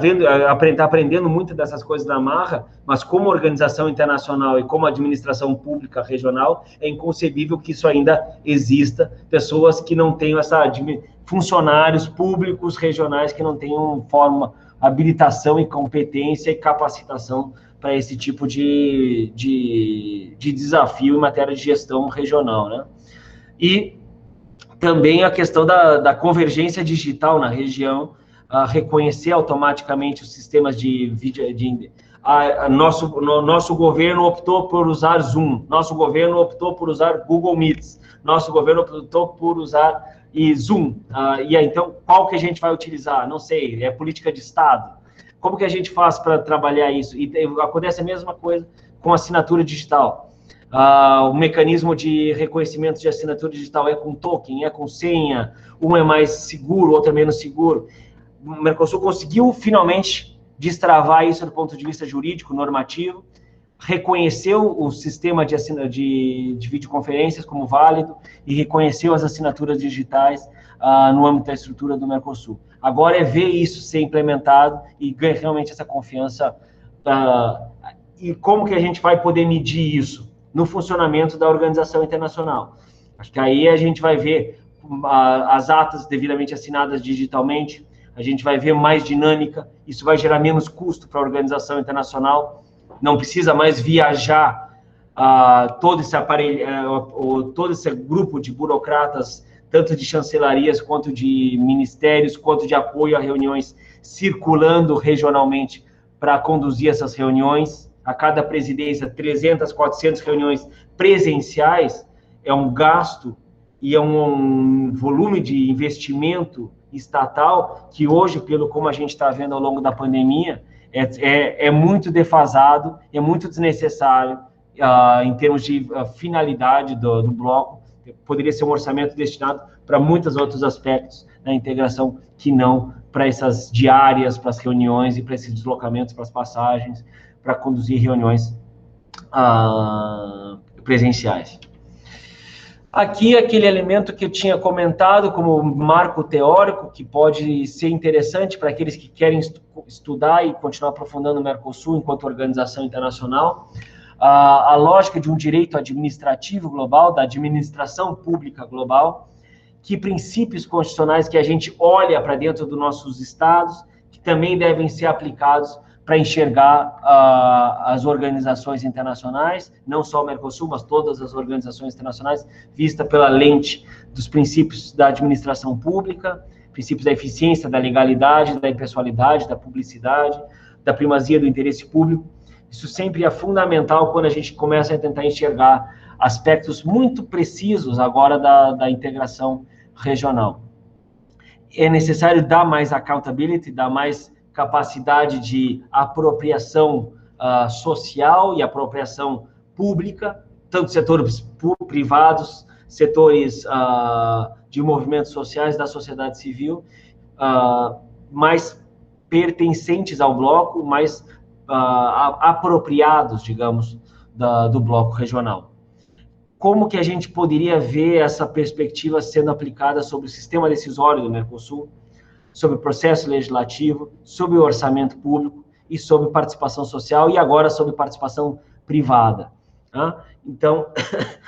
aprendendo muito dessas coisas da marra, mas como organização internacional e como administração pública regional, é inconcebível que isso ainda exista, pessoas que não tenham funcionários públicos regionais que não tenham habilitação e competência e capacitação para esse tipo de desafio em matéria de gestão regional, né? E também a questão da convergência digital na região, reconhecer automaticamente os sistemas de vídeo. Nosso governo optou por usar Zoom, nosso governo optou por usar Google Meets, nosso governo optou por usar Zoom. E aí, então, qual que a gente vai utilizar? Não sei, é política de Estado. Como que a gente faz para trabalhar isso? E acontece a mesma coisa com assinatura digital. O mecanismo de reconhecimento de assinatura digital é com token, é com senha, um é mais seguro, outro é menos seguro. O Mercosul conseguiu, finalmente, destravar isso do ponto de vista jurídico, normativo, reconheceu o sistema de videoconferências como válido e reconheceu as assinaturas digitais no âmbito da estrutura do Mercosul. Agora é ver isso ser implementado e ganhar realmente essa confiança. E como que a gente vai poder medir isso? No funcionamento da organização internacional. Acho que aí a gente vai ver as atas devidamente assinadas digitalmente, a gente vai ver mais dinâmica, isso vai gerar menos custo para a organização internacional, não precisa mais viajar todo esse aparelho, todo esse grupo de burocratas, tanto de chancelarias, quanto de ministérios, quanto de apoio a reuniões, circulando regionalmente para conduzir essas reuniões. A cada presidência, 300, 400 reuniões presenciais, é um gasto e é um volume de investimento estatal que hoje, pelo como a gente está vendo ao longo da pandemia, é muito defasado, é muito desnecessário em termos de finalidade do bloco. Poderia ser um orçamento destinado para muitos outros aspectos da integração que não para essas diárias, para as reuniões e para esses deslocamentos, para as passagens, para conduzir reuniões presenciais. Aqui, aquele elemento que eu tinha comentado como marco teórico, que pode ser interessante para aqueles que querem estudar e continuar aprofundando o Mercosul enquanto organização internacional, a lógica de um direito administrativo global, da administração pública global, que princípios constitucionais que a gente olha para dentro dos nossos estados, que também devem ser aplicados para enxergar as organizações internacionais, não só o Mercosul, mas todas as organizações internacionais, vista pela lente dos princípios da administração pública, princípios da eficiência, da legalidade, da impessoalidade, da publicidade, da primazia do interesse público. Isso sempre é fundamental quando a gente começa a tentar enxergar aspectos muito precisos agora da integração regional. É necessário dar mais accountability, dar mais capacidade de apropriação social e apropriação pública, tanto setores privados, setores de movimentos sociais da sociedade civil, mais pertencentes ao bloco, mais apropriados, digamos, do bloco regional. Como que a gente poderia ver essa perspectiva sendo aplicada sobre o sistema decisório do Mercosul, sobre o processo legislativo, sobre o orçamento público e sobre participação social e agora sobre participação privada. Tá? Então,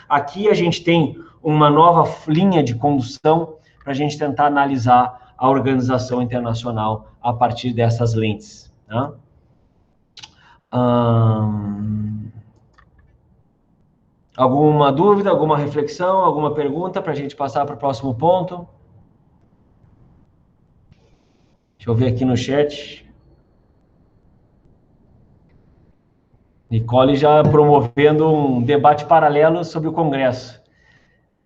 aqui a gente tem uma nova linha de condução para a gente tentar analisar a organização internacional a partir dessas lentes. Tá? Alguma dúvida, alguma reflexão, alguma pergunta para a gente passar para o próximo ponto? Deixa eu ver aqui no chat. Nicole já promovendo um debate paralelo sobre o Congresso.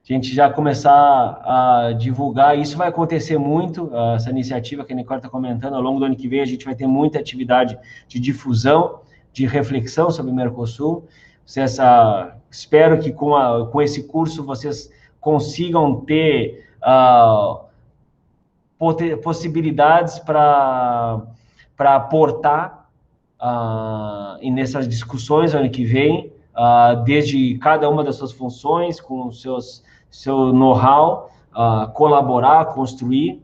A gente já começar a divulgar, isso vai acontecer muito, essa iniciativa que a Nicole está comentando, ao longo do ano que vem a gente vai ter muita atividade de difusão, de reflexão sobre o Mercosul. Espero que com esse curso vocês consigam ter possibilidades para aportar e nessas discussões ano que vem, desde cada uma das suas funções, com o seu know-how, colaborar, construir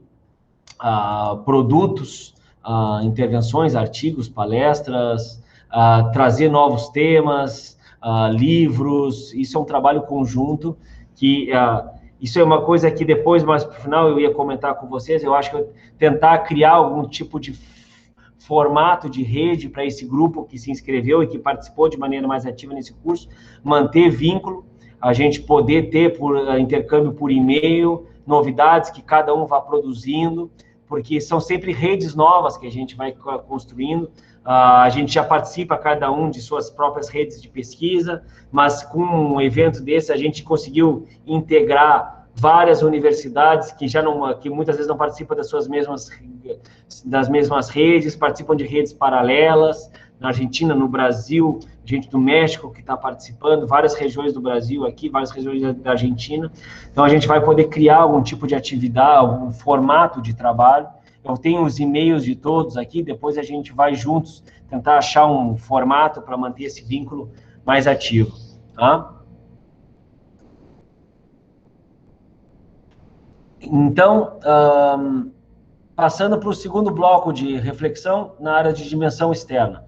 produtos, intervenções, artigos, palestras, trazer novos temas, livros. Isso é um trabalho conjunto que... Isso é uma coisa que depois, mais para o final, eu ia comentar com vocês. Eu acho que tentar criar algum tipo de formato de rede para esse grupo que se inscreveu e que participou de maneira mais ativa nesse curso, manter vínculo, a gente poder ter intercâmbio por e-mail, novidades que cada um vá produzindo, porque são sempre redes novas que a gente vai construindo. A gente já participa, cada um, de suas próprias redes de pesquisa, mas com um evento desse a gente conseguiu integrar várias universidades que muitas vezes não participam das mesmas redes, participam de redes paralelas, na Argentina, no Brasil, gente do México que está participando, várias regiões do Brasil aqui, várias regiões da Argentina. Então, a gente vai poder criar algum tipo de atividade, algum formato de trabalho. Eu tenho os e-mails de todos aqui, depois a gente vai juntos tentar achar um formato para manter esse vínculo mais ativo. Tá? Então, passando para o segundo bloco de reflexão na área de dimensão externa.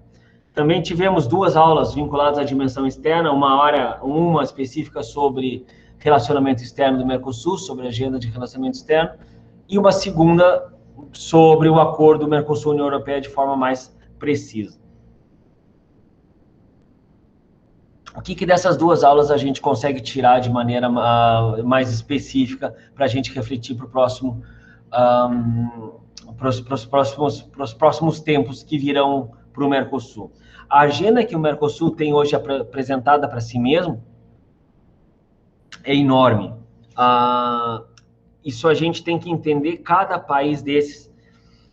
Também tivemos 2 aulas vinculadas à dimensão externa, uma específica sobre relacionamento externo do Mercosul, sobre a agenda de relacionamento externo, e uma segunda sobre o acordo Mercosul-União Europeia de forma mais precisa. O que dessas 2 aulas a gente consegue tirar de maneira mais específica para a gente refletir para os próximos tempos que virão para o Mercosul? A agenda que o Mercosul tem hoje apresentada para si mesmo é enorme. Isso a gente tem que entender, cada país desses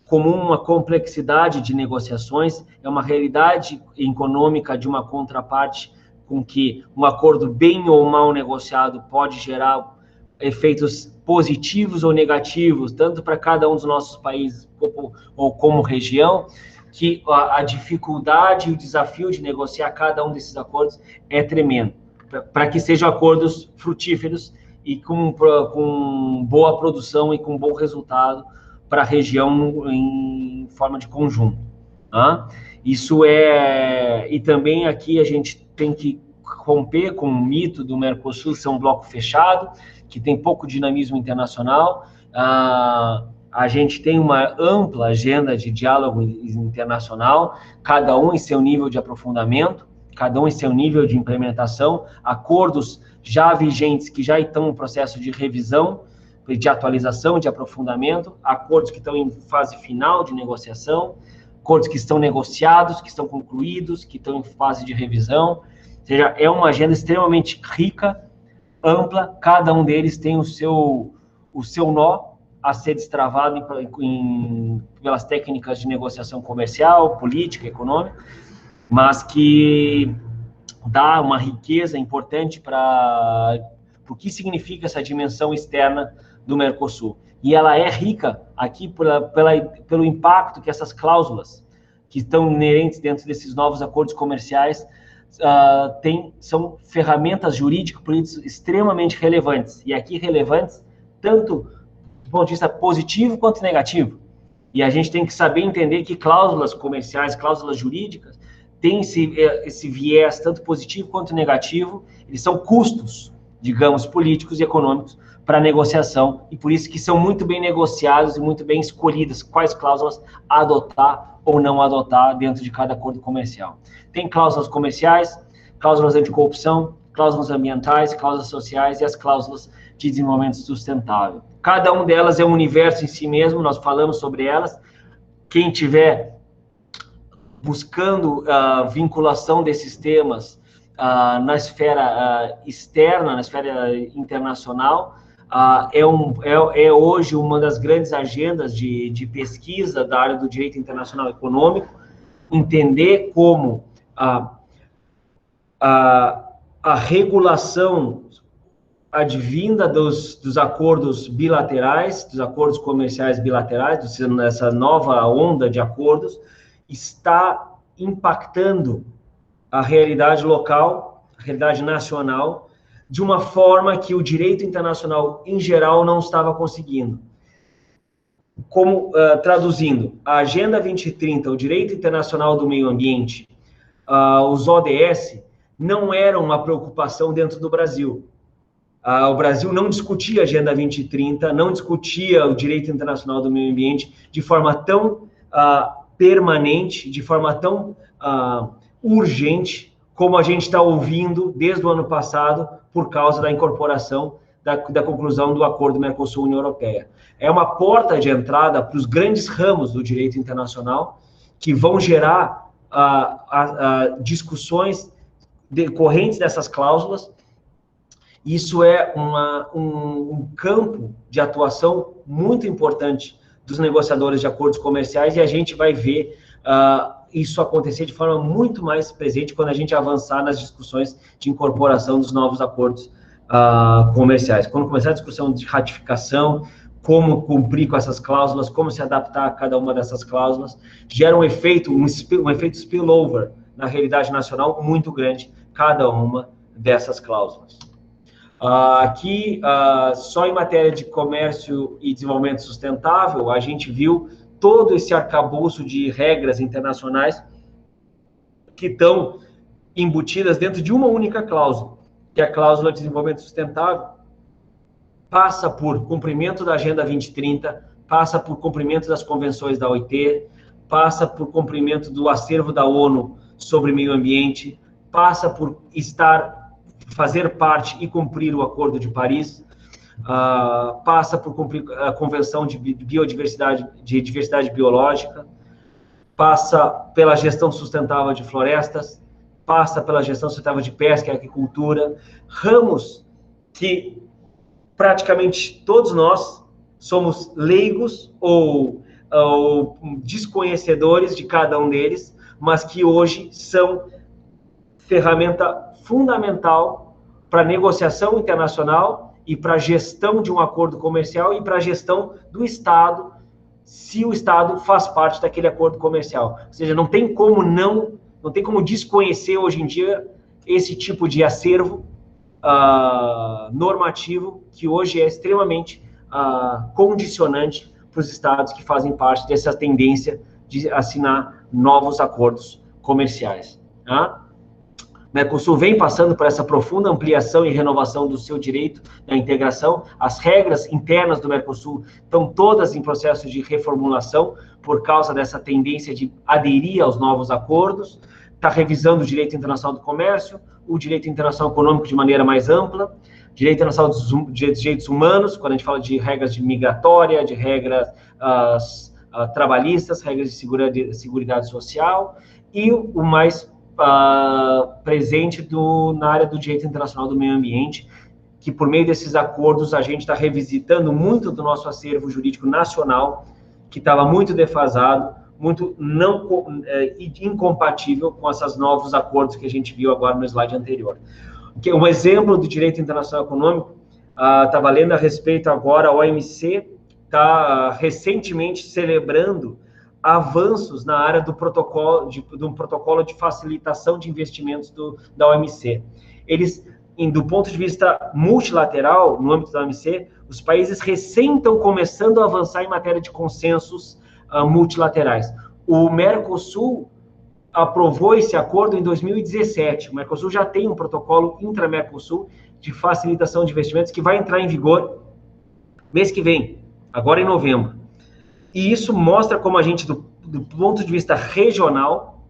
como uma complexidade de negociações, é uma realidade econômica de uma contraparte com que um acordo bem ou mal negociado pode gerar efeitos positivos ou negativos, tanto para cada um dos nossos países ou como região, que a dificuldade e o desafio de negociar cada um desses acordos é tremendo, para que sejam acordos frutíferos e com boa produção e com bom resultado para a região em forma de conjunto. Tá? E também aqui a gente tem que romper com o mito do Mercosul ser um bloco fechado, que tem pouco dinamismo internacional. A gente tem uma ampla agenda de diálogo internacional, cada um em seu nível de aprofundamento, cada um em seu nível de implementação, acordos já vigentes que já estão em processo de revisão, de atualização, de aprofundamento, acordos que estão em fase final de negociação, acordos que estão negociados, que estão concluídos, que estão em fase de revisão. Ou seja, é uma agenda extremamente rica, ampla, cada um deles tem o seu nó a ser destravado pelas técnicas de negociação comercial, política, econômica, mas que dá uma riqueza importante para o que significa essa dimensão externa do Mercosul. E ela é rica aqui pelo impacto que essas cláusulas que estão inerentes dentro desses novos acordos comerciais são ferramentas jurídico-políticas extremamente relevantes. E aqui relevantes tanto do ponto de vista positivo quanto negativo. E a gente tem que saber entender que cláusulas comerciais, cláusulas jurídicas, têm esse viés tanto positivo quanto negativo. Eles são custos, digamos, políticos e econômicos para a negociação, e por isso que são muito bem negociados e muito bem escolhidas quais cláusulas adotar ou não adotar dentro de cada acordo comercial. Tem cláusulas comerciais, cláusulas anticorrupção, cláusulas ambientais, cláusulas sociais e as cláusulas de desenvolvimento sustentável. Cada uma delas é um universo em si mesmo, nós falamos sobre elas. Quem tiver buscando vinculação desses temas na esfera externa, na esfera internacional, é hoje uma das grandes agendas de pesquisa da área do direito internacional econômico, entender como a regulação advinda dos acordos bilaterais, dos acordos comerciais bilaterais, dessa nova onda de acordos, está impactando a realidade local, a realidade nacional, de uma forma que o direito internacional, em geral, não estava conseguindo. Como, traduzindo, a Agenda 2030, o direito internacional do meio ambiente, os ODS, não eram uma preocupação dentro do Brasil. O Brasil não discutia a Agenda 2030, não discutia o direito internacional do meio ambiente de forma tão permanente, de forma tão urgente, como a gente está ouvindo desde o ano passado, por causa da incorporação, da conclusão do acordo Mercosul-União Europeia. É uma porta de entrada para os grandes ramos do direito internacional, que vão gerar discussões decorrentes dessas cláusulas. Isso é um campo de atuação muito importante dos negociadores de acordos comerciais, e a gente vai ver isso acontecer de forma muito mais presente quando a gente avançar nas discussões de incorporação dos novos acordos comerciais. Quando começar a discussão de ratificação, como cumprir com essas cláusulas, como se adaptar a cada uma dessas cláusulas, gera um efeito spillover na realidade nacional muito grande, cada uma dessas cláusulas. Aqui, só em matéria de comércio e desenvolvimento sustentável, a gente viu todo esse arcabouço de regras internacionais que estão embutidas dentro de uma única cláusula, que é a cláusula de desenvolvimento sustentável. Passa por cumprimento da Agenda 2030, passa por cumprimento das convenções da OIT, passa por cumprimento do acervo da ONU sobre meio ambiente, passa por fazer parte e cumprir o Acordo de Paris, passa por cumprir a Convenção de Biodiversidade, de Diversidade Biológica, passa pela gestão sustentável de florestas, passa pela gestão sustentável de pesca e agricultura, ramos que praticamente todos nós somos leigos ou desconhecedores de cada um deles, mas que hoje são ferramenta fundamental para a negociação internacional e para a gestão de um acordo comercial e para a gestão do Estado, se o Estado faz parte daquele acordo comercial. Ou seja, não tem como desconhecer hoje em dia esse tipo de acervo normativo que hoje é extremamente condicionante para os Estados que fazem parte dessa tendência de assinar novos acordos comerciais. Tá? O Mercosul vem passando por essa profunda ampliação e renovação do seu direito à integração. As regras internas do Mercosul estão todas em processo de reformulação por causa dessa tendência de aderir aos novos acordos. Está revisando o direito internacional do comércio, o direito internacional econômico de maneira mais ampla, direito internacional dos direitos humanos, quando a gente fala de regras de migratória, de regras trabalhistas, regras de seguridade social, e o mais presente na área do direito internacional do meio ambiente, que por meio desses acordos a gente está revisitando muito do nosso acervo jurídico nacional, que estava muito defasado, muito incompatível com esses novos acordos que a gente viu agora no slide anterior. Um exemplo do direito internacional econômico, estava lendo a respeito agora, a OMC está recentemente celebrando avanços na área do protocolo de facilitação de investimentos da OMC. Eles, do ponto de vista multilateral, no âmbito da OMC, os países recém estão começando a avançar em matéria de consensos multilaterais. O Mercosul aprovou esse acordo em 2017. O Mercosul já tem um protocolo intra-Mercosul de facilitação de investimentos que vai entrar em vigor mês que vem, agora em novembro. E isso mostra como a gente, do ponto de vista regional,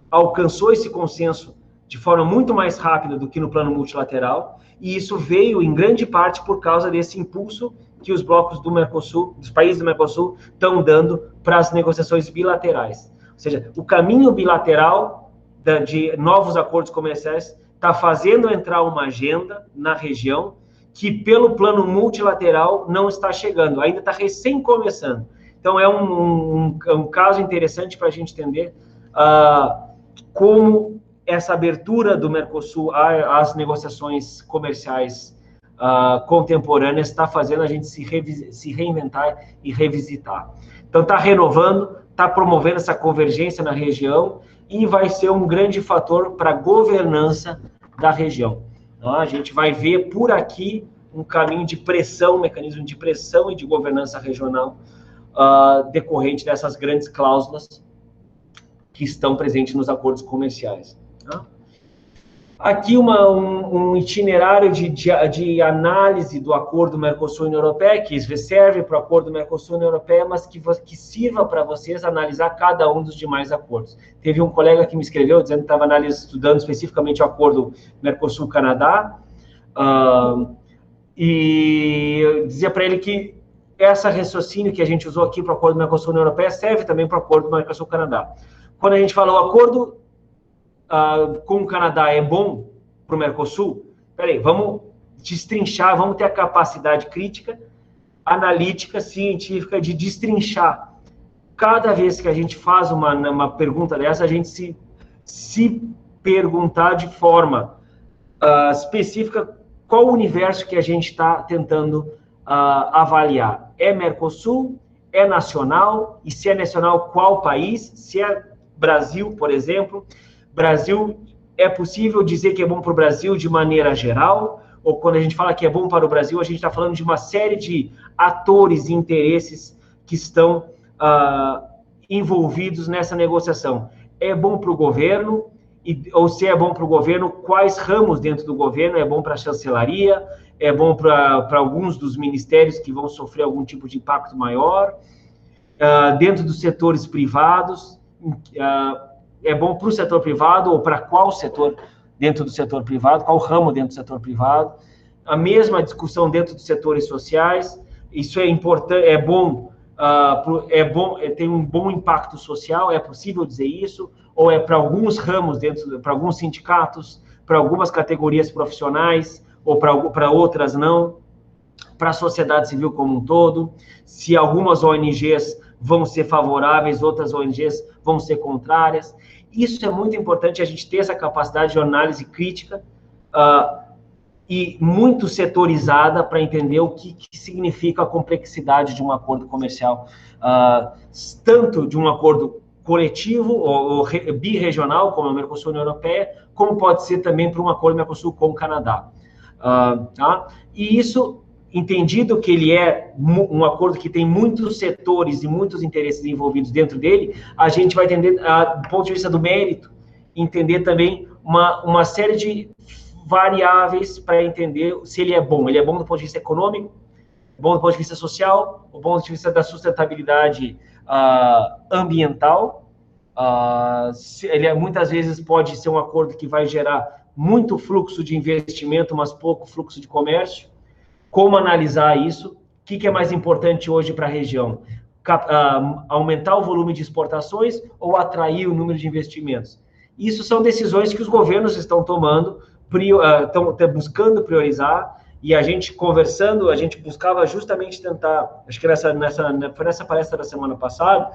alcançou esse consenso de forma muito mais rápida do que no plano multilateral, e isso veio, em grande parte, por causa desse impulso que os blocos do Mercosul, dos países do Mercosul, estão dando para as negociações bilaterais. Ou seja, o caminho bilateral de novos acordos comerciais está fazendo entrar uma agenda na região que, pelo plano multilateral, não está chegando, ainda está recém começando. Então, é um caso interessante para a gente entender como essa abertura do Mercosul às negociações comerciais contemporâneas está fazendo a gente se reinventar e revisitar. Então, está renovando, está promovendo essa convergência na região e vai ser um grande fator para a governança da região. Então, a gente vai ver por aqui um caminho de pressão, um mecanismo de pressão e de governança regional decorrente dessas grandes cláusulas que estão presentes nos acordos comerciais. Tá? Aqui um itinerário de análise do acordo Mercosul-União Europeia, que serve para o acordo Mercosul-União Europeia, mas que sirva para vocês analisar cada um dos demais acordos. Teve um colega que me escreveu dizendo que estava estudando especificamente o acordo Mercosul-Canadá, e eu dizia para ele que essa raciocínio que a gente usou aqui para o acordo Mercosul-União Europeia serve também para o acordo Mercosul-Canadá. Quando a gente fala o acordo com o Canadá é bom para o Mercosul, peraí, vamos destrinchar, vamos ter a capacidade crítica, analítica, científica de destrinchar. Cada vez que a gente faz uma pergunta dessa, a gente se perguntar de forma específica qual o universo que a gente está tentando avaliar. É Mercosul? É nacional? E se é nacional, qual país? Se é Brasil, por exemplo, Brasil, é possível dizer que é bom para o Brasil de maneira geral? Ou quando a gente fala que é bom para o Brasil, a gente está falando de uma série de atores e interesses que estão envolvidos nessa negociação. É bom para o governo? Ou se é bom para o governo, quais ramos dentro do governo? É bom para a chancelaria? É bom para alguns dos ministérios que vão sofrer algum tipo de impacto maior? Dentro dos setores privados, é bom para o setor privado ou para qual setor dentro do setor privado, qual ramo dentro do setor privado? A mesma discussão dentro dos setores sociais, isso é importante, tem um bom impacto social, é possível dizer isso? Ou é para alguns ramos, para alguns sindicatos, para algumas categorias profissionais, ou para outras não? Para a sociedade civil como um todo? Se algumas ONGs vão ser favoráveis, outras ONGs vão ser contrárias? Isso é muito importante, a gente ter essa capacidade de análise crítica e muito setorizada para entender o que significa a complexidade de um acordo comercial, tanto de um acordo coletivo ou birregional, como é o Mercosul-União Europeia, como pode ser também para um acordo Mercosul com o Canadá. Tá? E isso, entendido que ele é um acordo que tem muitos setores e muitos interesses envolvidos dentro dele, a gente vai entender, do ponto de vista do mérito, entender também uma série de variáveis para entender se ele é bom. Ele é bom do ponto de vista econômico, bom do ponto de vista social, do ponto de vista da sustentabilidade ambiental. Ele muitas vezes pode ser um acordo que vai gerar muito fluxo de investimento, mas pouco fluxo de comércio. Como analisar isso? O que é mais importante hoje para a região? Aumentar o volume de exportações ou atrair o número de investimentos? Isso são decisões que os governos estão tomando, estão buscando priorizar, e a gente conversando, a gente buscava justamente tentar, acho que foi nessa palestra da semana passada,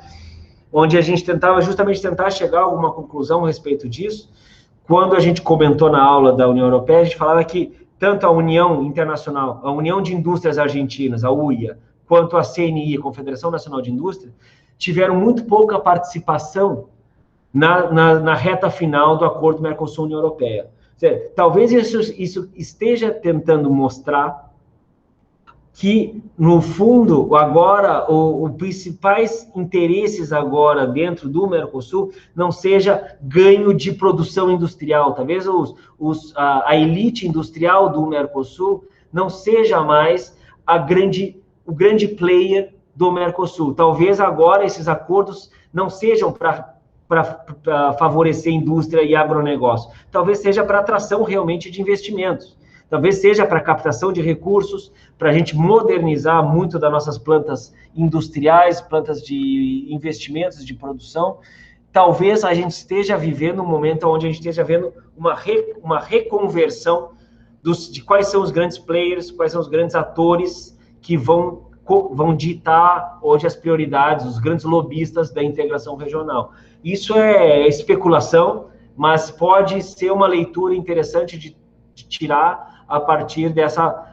onde a gente tentava justamente chegar a alguma conclusão a respeito disso. Quando a gente comentou na aula da União Europeia, a gente falava que tanto a União Internacional, a União de Indústrias Argentinas, a UIA, quanto a CNI, a Confederação Nacional de Indústria, tiveram muito pouca participação na reta final do acordo Mercosul-União Europeia. Talvez isso esteja tentando mostrar que, no fundo, agora, os principais interesses agora dentro do Mercosul não seja ganho de produção industrial. Talvez a elite industrial do Mercosul não seja mais o grande player do Mercosul. Talvez agora esses acordos não sejam para favorecer indústria e agronegócio. Talvez seja para atração realmente de investimentos. Talvez seja para captação de recursos, para a gente modernizar muito das nossas plantas industriais, plantas de investimentos, de produção. Talvez a gente esteja vivendo um momento onde a gente esteja vendo uma reconversão de quais são os grandes players, quais são os grandes atores que vão ditar hoje as prioridades, os grandes lobistas da integração regional. Isso é especulação, mas pode ser uma leitura interessante de tirar a partir dessa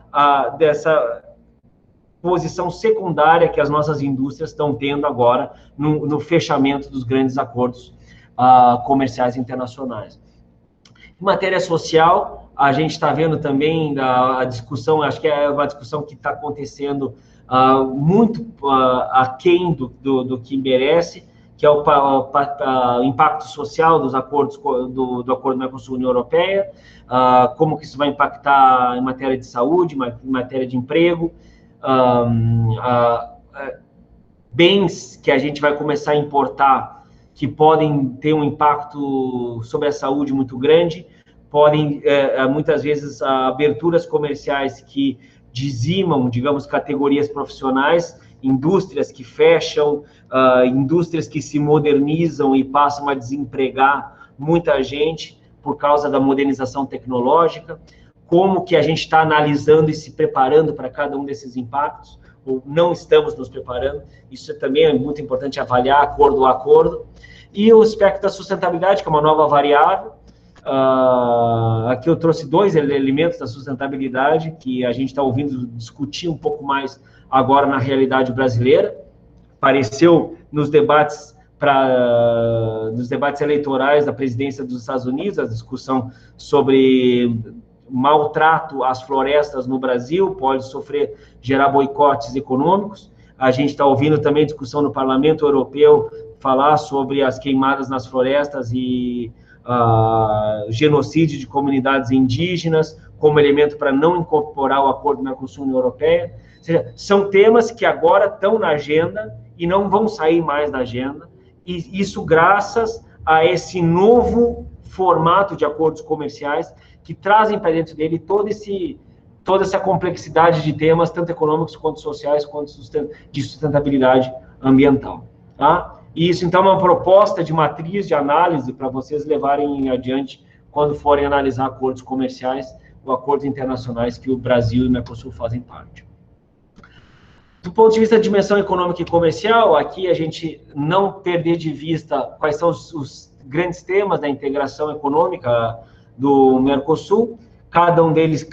posição secundária que as nossas indústrias estão tendo agora no fechamento dos grandes acordos comerciais internacionais. Em matéria social, a gente está vendo também a discussão, acho que é uma discussão que está acontecendo muito aquém do que merece, que é o impacto social dos acordos do Acordo Mercosul-União Europeia, como que isso vai impactar em matéria de saúde, em matéria de emprego, bens que a gente vai começar a importar que podem ter um impacto sobre a saúde muito grande, podem, muitas vezes, aberturas comerciais que dizimam, digamos, categorias profissionais, indústrias que fecham, indústrias que se modernizam e passam a desempregar muita gente por causa da modernização tecnológica. Como que a gente está analisando e se preparando para cada um desses impactos, ou não estamos nos preparando. Isso também é muito importante avaliar acordo a acordo. E o aspecto da sustentabilidade, que é uma nova variável. Aqui eu trouxe 2 elementos da sustentabilidade que a gente está ouvindo discutir um pouco mais agora na realidade brasileira. Apareceu nos debates eleitorais da presidência dos Estados Unidos, a discussão sobre maltrato às florestas no Brasil, pode gerar boicotes econômicos. A gente está ouvindo também discussão no Parlamento Europeu falar sobre as queimadas nas florestas e genocídio de comunidades indígenas como elemento para não incorporar o acordo Mercosul-União Europeia. Ou seja, são temas que agora estão na agenda e não vão sair mais da agenda, e isso graças a esse novo formato de acordos comerciais que trazem para dentro dele toda essa complexidade de temas, tanto econômicos quanto sociais, quanto de sustentabilidade ambiental. Tá? E isso, então, é uma proposta de matriz de análise para vocês levarem adiante quando forem analisar acordos comerciais ou acordos internacionais que o Brasil e o Mercosul fazem parte. Do ponto de vista da dimensão econômica e comercial, aqui a gente não perder de vista quais são os grandes temas da integração econômica do Mercosul. Cada um deles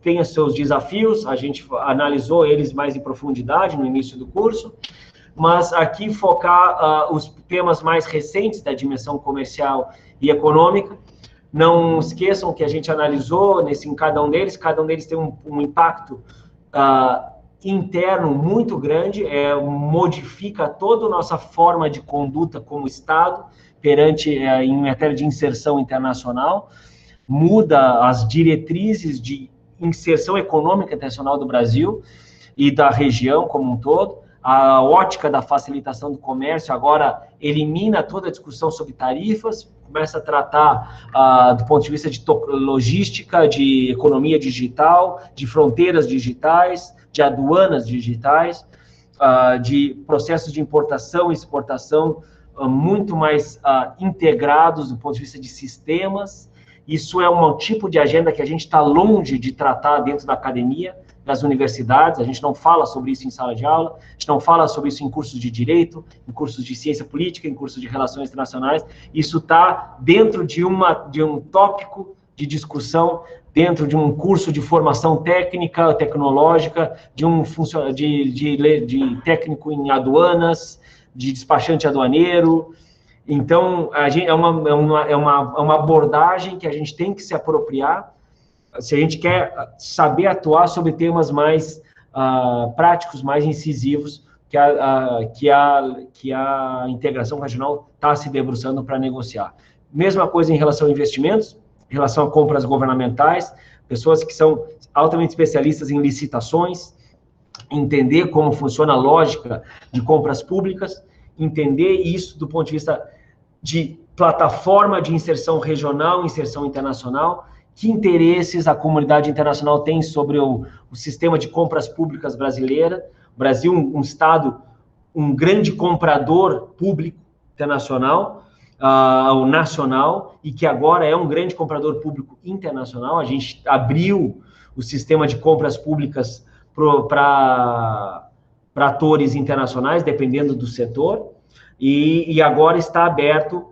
tem os seus desafios, a gente analisou eles mais em profundidade no início do curso, mas aqui focar os temas mais recentes da dimensão comercial e econômica. Não esqueçam que a gente analisou em cada um deles tem um impacto interno muito grande, modifica toda a nossa forma de conduta como Estado perante em matéria de inserção internacional, muda as diretrizes de inserção econômica internacional do Brasil e da região como um todo. A ótica da facilitação do comércio agora elimina toda a discussão sobre tarifas, começa a tratar do ponto de vista de logística, de economia digital, de fronteiras digitais, de aduanas digitais, de processos de importação e exportação muito mais integrados do ponto de vista de sistemas. Isso é um tipo de agenda que a gente está longe de tratar dentro da academia, das universidades. A gente não fala sobre isso em sala de aula, a gente não fala sobre isso em cursos de direito, em cursos de ciência política, em cursos de relações internacionais. Isso está dentro de um tópico de discussão, dentro de um curso de formação técnica, tecnológica, de técnico em aduanas, de despachante aduaneiro. Então, é uma abordagem que a gente tem que se apropriar se a gente quer saber atuar sobre temas mais práticos, mais incisivos, que a integração regional está se debruçando para negociar. Mesma coisa em relação a investimentos, em relação a compras governamentais, pessoas que são altamente especialistas em licitações, entender como funciona a lógica de compras públicas, entender isso do ponto de vista de plataforma de inserção regional, inserção internacional, que interesses a comunidade internacional tem sobre o sistema de compras públicas brasileira. O Brasil, um Estado, um grande comprador público internacional, ou nacional, e que agora é um grande comprador público internacional. A gente abriu o sistema de compras públicas para atores internacionais, dependendo do setor, e agora está aberto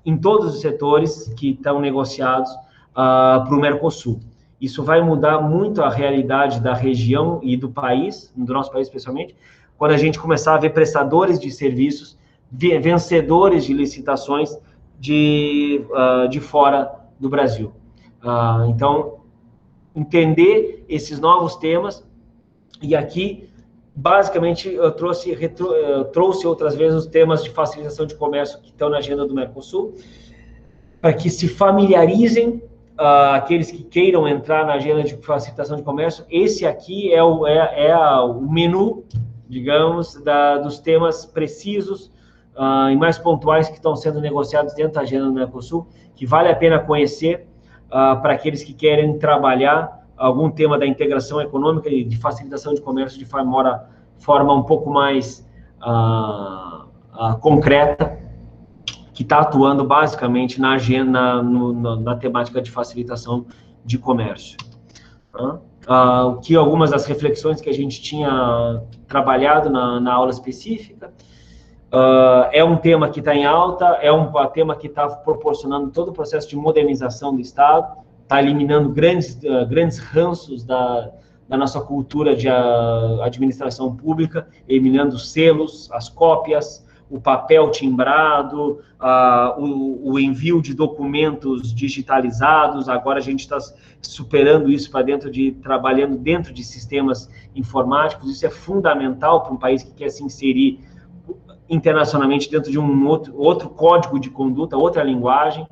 em todos os setores que estão negociados para o Mercosul. Isso vai mudar muito a realidade da região e do país, do nosso país especialmente, quando a gente começar a ver prestadores de serviços, vencedores de licitações de fora do Brasil. Então, entender esses novos temas, e aqui, basicamente, eu trouxe outras vezes os temas de facilitação de comércio que estão na agenda do Mercosul, para que se familiarizem aqueles que queiram entrar na agenda de facilitação de comércio. Esse aqui é o menu, digamos, dos temas precisos e mais pontuais que estão sendo negociados dentro da agenda do Mercosul, que vale a pena conhecer para aqueles que querem trabalhar algum tema da integração econômica e de facilitação de comércio de forma um pouco mais concreta, que está atuando basicamente na agenda, na temática de facilitação de comércio. Algumas das reflexões que a gente tinha trabalhado na aula específica, é um tema que está em alta, é um tema que está proporcionando todo o processo de modernização do Estado, está eliminando grandes ranços da nossa cultura de administração pública, eliminando os selos, as cópias, o papel timbrado, o envio de documentos digitalizados. Agora a gente está superando isso para trabalhando dentro de sistemas informáticos. Isso é fundamental para um país que quer se inserir internacionalmente dentro de um outro código de conduta, outra linguagem,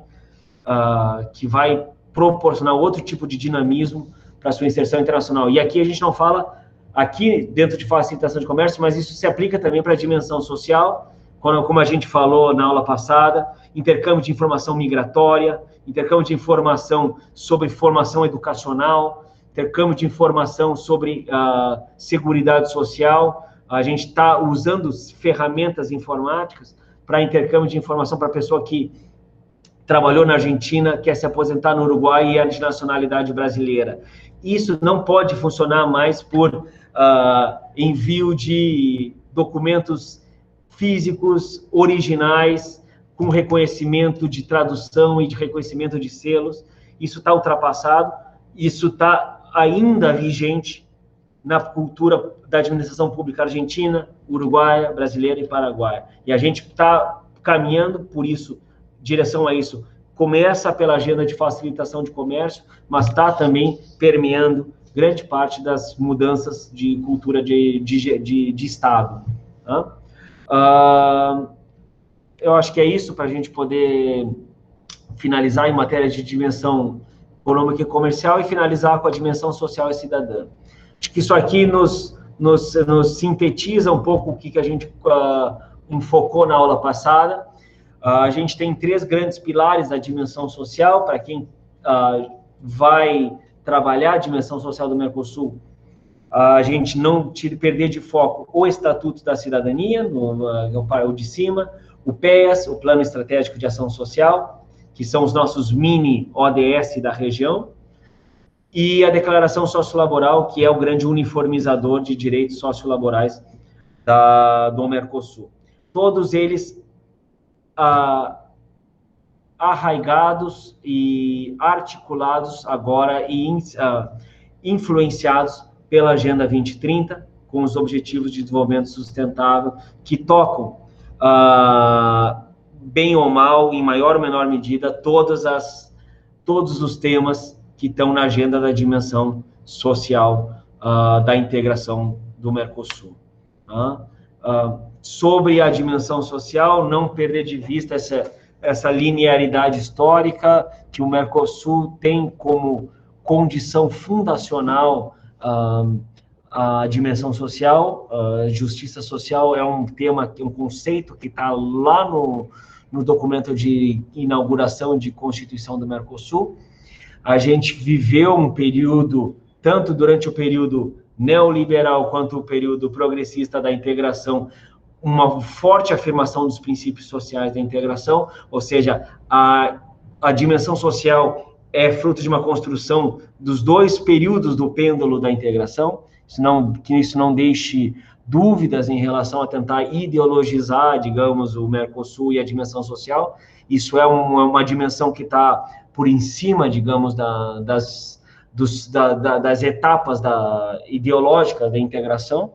que vai proporcionar outro tipo de dinamismo para a sua inserção internacional. E aqui a gente não fala, aqui dentro de facilitação de comércio, mas isso se aplica também para a dimensão social, como a gente falou na aula passada, intercâmbio de informação migratória, intercâmbio de informação sobre formação educacional, intercâmbio de informação sobre seguridade social. A gente está usando ferramentas informáticas para intercâmbio de informação para a pessoa que trabalhou na Argentina, quer se aposentar no Uruguai e é de nacionalidade brasileira. Isso não pode funcionar mais por envio de documentos físicos, originais, com reconhecimento de tradução e de reconhecimento de selos. Isso está ultrapassado, isso está ainda vigente na cultura da administração pública argentina, uruguaia, brasileira e paraguaia. E a gente está caminhando por isso, em direção a isso. Começa pela agenda de facilitação de comércio, mas está também permeando grande parte das mudanças de cultura de Estado. Eu acho que é isso para a gente poder finalizar em matéria de dimensão econômica e comercial e finalizar com a dimensão social e cidadã. Acho que isso aqui nos sintetiza um pouco o que a gente enfocou na aula passada. A gente tem 3 grandes pilares da dimensão social, para quem vai trabalhar a dimensão social do Mercosul, a gente não perder de foco o Estatuto da Cidadania, o de cima, o PEAS, o Plano Estratégico de Ação Social, que são os nossos mini ODS da região, e a Declaração Sociolaboral, que é o grande uniformizador de direitos sociolaborais do Mercosul. Todos eles arraigados e articulados agora e influenciados pela Agenda 2030, com os Objetivos de Desenvolvimento Sustentável, que tocam, bem ou mal, em maior ou menor medida, todos os temas que estão na agenda da dimensão social da integração do Mercosul. Sobre a dimensão social, não perder de vista essa linearidade histórica que o Mercosul tem como condição fundacional a dimensão social. Justiça social é um tema, um conceito que está lá no documento de inauguração de Constituição do Mercosul. A gente viveu um período, tanto durante o período neoliberal quanto o período progressista da integração, uma forte afirmação dos princípios sociais da integração, ou seja, a dimensão social é fruto de uma construção dos 2 períodos do pêndulo da integração, que isso não deixe dúvidas em relação a tentar ideologizar, digamos, o Mercosul e a dimensão social. Isso é uma dimensão que está por em cima, digamos, das etapas ideológicas da integração.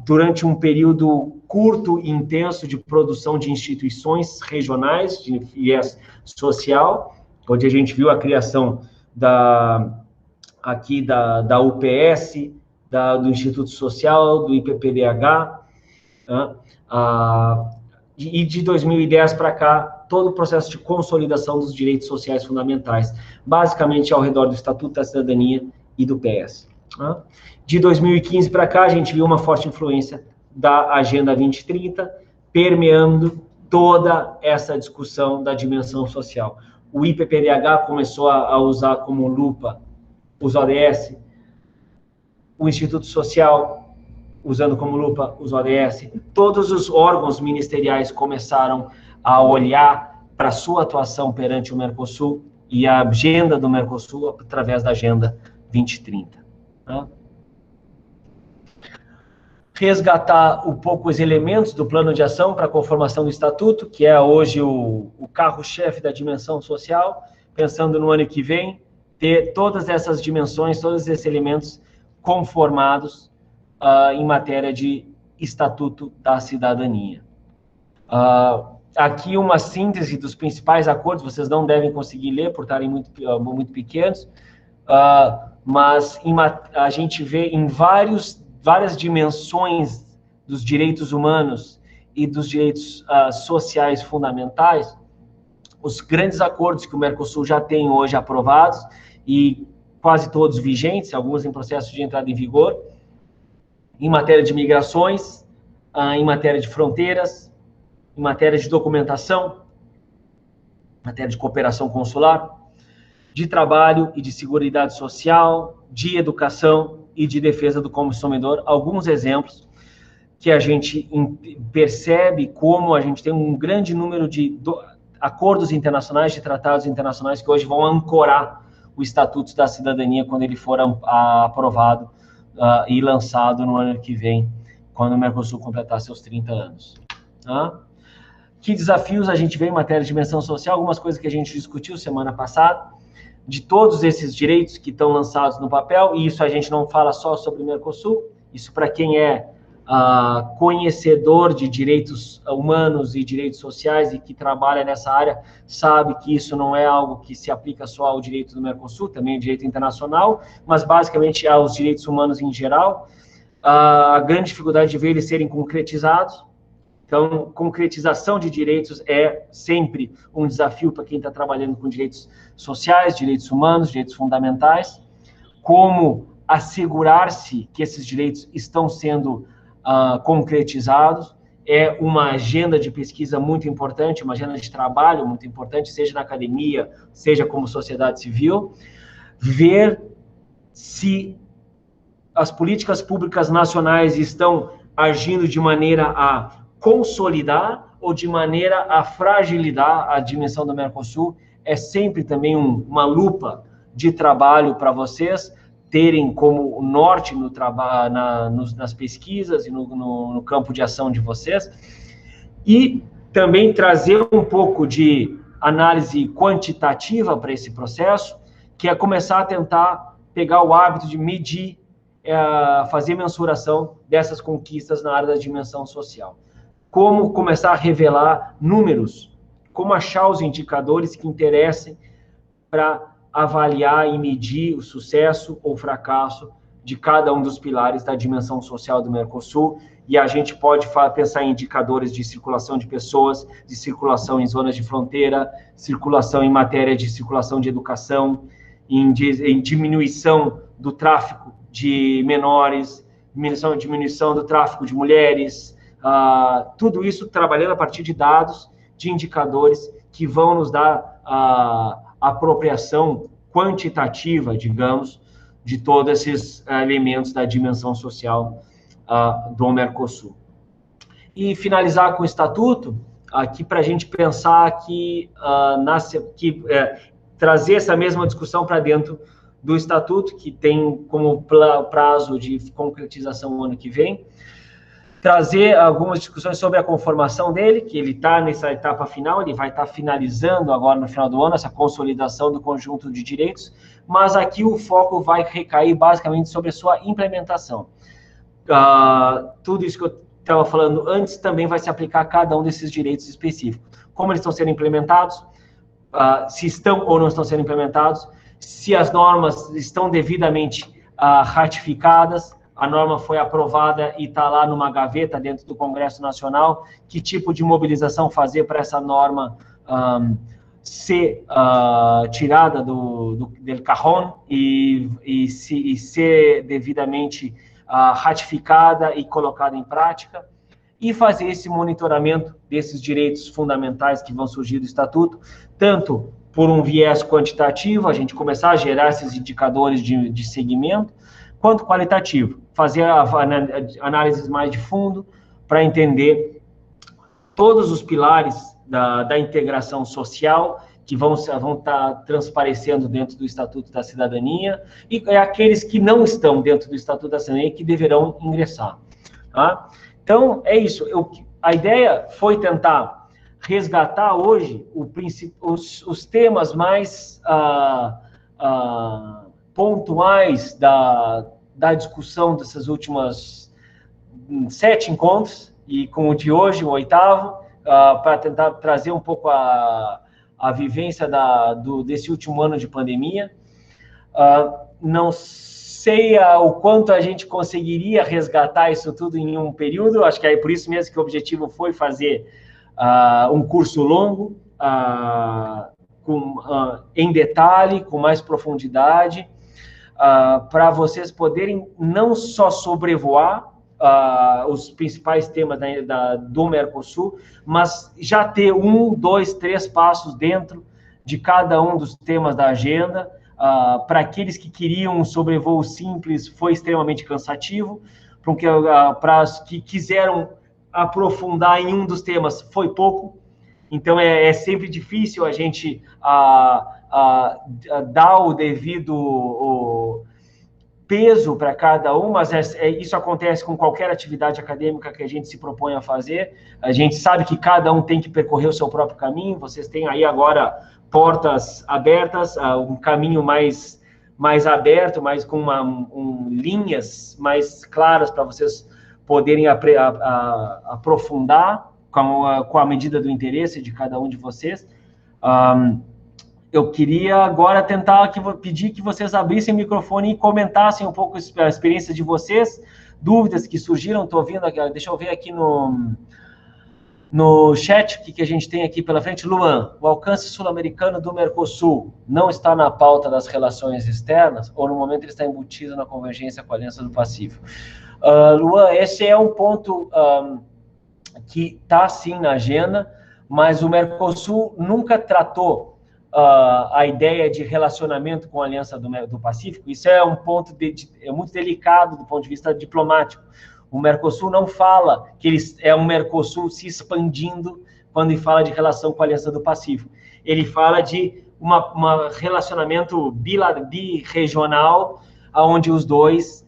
Durante um período curto e intenso de produção de instituições regionais de viés social, onde a gente viu a criação da UPS, do Instituto Social, do IPPDH, e de 2010 para cá, todo o processo de consolidação dos direitos sociais fundamentais, basicamente ao redor do Estatuto da Cidadania e do PS. De 2015 para cá, a gente viu uma forte influência da Agenda 2030, permeando toda essa discussão da dimensão social. O IPPDH começou a usar como lupa os ODS, o Instituto Social usando como lupa os ODS, todos os órgãos ministeriais começaram a olhar para a sua atuação perante o Mercosul e a agenda do Mercosul através da Agenda 2030. Resgatar um pouco os elementos do plano de ação para a conformação do Estatuto, que é hoje o carro-chefe da dimensão social, pensando no ano que vem, ter todas essas dimensões, todos esses elementos conformados em matéria de Estatuto da Cidadania. Aqui uma síntese dos principais acordos, vocês não devem conseguir ler por estarem muito pequenos, mas a gente vê em várias dimensões dos direitos humanos e dos direitos sociais fundamentais, os grandes acordos que o Mercosul já tem hoje aprovados, e quase todos vigentes, alguns em processo de entrada em vigor, em matéria de migrações, em matéria de fronteiras, em matéria de documentação, em matéria de cooperação consular, de trabalho e de seguridade social, de educação e de defesa do consumidor. Alguns exemplos que a gente percebe como a gente tem um grande número de acordos internacionais, de tratados internacionais que hoje vão ancorar o Estatuto da Cidadania quando ele for aprovado e lançado no ano que vem, quando o Mercosul completar seus 30 anos. Que desafios a gente vê em matéria de dimensão social? Algumas coisas que a gente discutiu semana passada, de todos esses direitos que estão lançados no papel, e isso a gente não fala só sobre o Mercosul, isso para quem é conhecedor de direitos humanos e direitos sociais e que trabalha nessa área, sabe que isso não é algo que se aplica só ao direito do Mercosul, também ao direito internacional, mas basicamente aos direitos humanos em geral. A grande dificuldade de ver eles serem concretizados. Então, concretização de direitos é sempre um desafio para quem está trabalhando com direitos sociais, direitos humanos, direitos fundamentais. Como assegurar-se que esses direitos estão sendo concretizados, é uma agenda de pesquisa muito importante, uma agenda de trabalho muito importante, seja na academia, seja como sociedade civil, ver se as políticas públicas nacionais estão agindo de maneira a consolidar ou de maneira a fragilizar a dimensão do Mercosul. É sempre também uma lupa de trabalho para vocês terem como norte no nas pesquisas e no campo de ação de vocês, e também trazer um pouco de análise quantitativa para esse processo, que é começar a tentar pegar o hábito de medir, fazer mensuração dessas conquistas na área da dimensão social. Como começar a revelar números, como achar os indicadores que interessem para avaliar e medir o sucesso ou fracasso de cada um dos pilares da dimensão social do Mercosul, e a gente pode pensar em indicadores de circulação de pessoas, de circulação em zonas de fronteira, circulação em matéria de circulação de educação, em diminuição do tráfico de menores, diminuição do tráfico de mulheres, tudo isso trabalhando a partir de dados, de indicadores que vão nos dar apropriação quantitativa, digamos, de todos esses elementos da dimensão social do Mercosul. E finalizar com o Estatuto, aqui para a gente pensar que, trazer essa mesma discussão para dentro do Estatuto, que tem como prazo de concretização o ano que vem, trazer algumas discussões sobre a conformação dele, que ele está nessa etapa final, ele vai estar finalizando agora no final do ano, essa consolidação do conjunto de direitos, mas aqui o foco vai recair basicamente sobre a sua implementação. Tudo isso que eu estava falando antes também vai se aplicar a cada um desses direitos específicos. Como eles estão sendo implementados, se estão ou não estão sendo implementados, se as normas estão devidamente ratificadas, a norma foi aprovada e está lá numa gaveta dentro do Congresso Nacional, que tipo de mobilização fazer para essa norma ser tirada do cajón e ser devidamente ratificada e colocada em prática, e fazer esse monitoramento desses direitos fundamentais que vão surgir do Estatuto, tanto por um viés quantitativo, a gente começar a gerar esses indicadores de segmento, quanto qualitativo, fazer análises mais de fundo para entender todos os pilares da integração social que vão estar transparecendo dentro do Estatuto da Cidadania e aqueles que não estão dentro do Estatuto da Cidadania que deverão ingressar. Tá? Então, é isso. A ideia foi tentar resgatar hoje os temas mais pontuais da discussão dessas últimas 7 encontros, e com o de hoje, o 8º, para tentar trazer um pouco a vivência desse último ano de pandemia. Não sei o quanto a gente conseguiria resgatar isso tudo em um período, acho que é por isso mesmo que o objetivo foi fazer um curso longo, em detalhe, com mais profundidade, para vocês poderem não só sobrevoar os principais temas do Mercosul, mas já ter 1, 2, 3 passos dentro de cada um dos temas da agenda. Para aqueles que queriam um sobrevoo simples, foi extremamente cansativo. Para os que quiseram aprofundar em um dos temas, foi pouco. Então, é sempre difícil a gente dar o devido peso para cada um, mas isso acontece com qualquer atividade acadêmica que a gente se propõe a fazer. A gente sabe que cada um tem que percorrer o seu próprio caminho. Vocês têm aí agora portas abertas, um caminho mais aberto, mais com linhas mais claras para vocês poderem aprofundar com a medida do interesse de cada um de vocês. Eu queria agora pedir que vocês abrissem o microfone e comentassem um pouco a experiência de vocês, dúvidas que surgiram. Estou ouvindo, deixa eu ver aqui no chat o que a gente tem aqui pela frente. Luan, o alcance sul-americano do Mercosul não está na pauta das relações externas ou no momento ele está embutido na convergência com a Aliança do Pacífico? Luan, esse é um ponto que está sim na agenda, mas o Mercosul nunca tratou a ideia de relacionamento com a Aliança do Pacífico. Isso é um ponto muito delicado do ponto de vista diplomático. O Mercosul não fala que é um Mercosul se expandindo quando ele fala de relação com a Aliança do Pacífico. Ele fala de um relacionamento birregional, onde os dois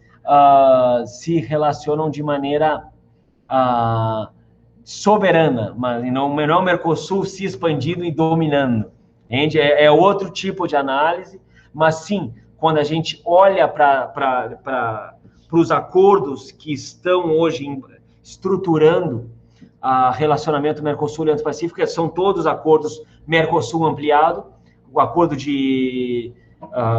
se relacionam de maneira soberana, mas não é o Mercosul se expandindo e dominando. Entende? É outro tipo de análise, mas sim, quando a gente olha para os acordos que estão hoje estruturando o relacionamento Mercosul e Atlântico-Pacífico, são todos acordos Mercosul ampliado, o acordo de...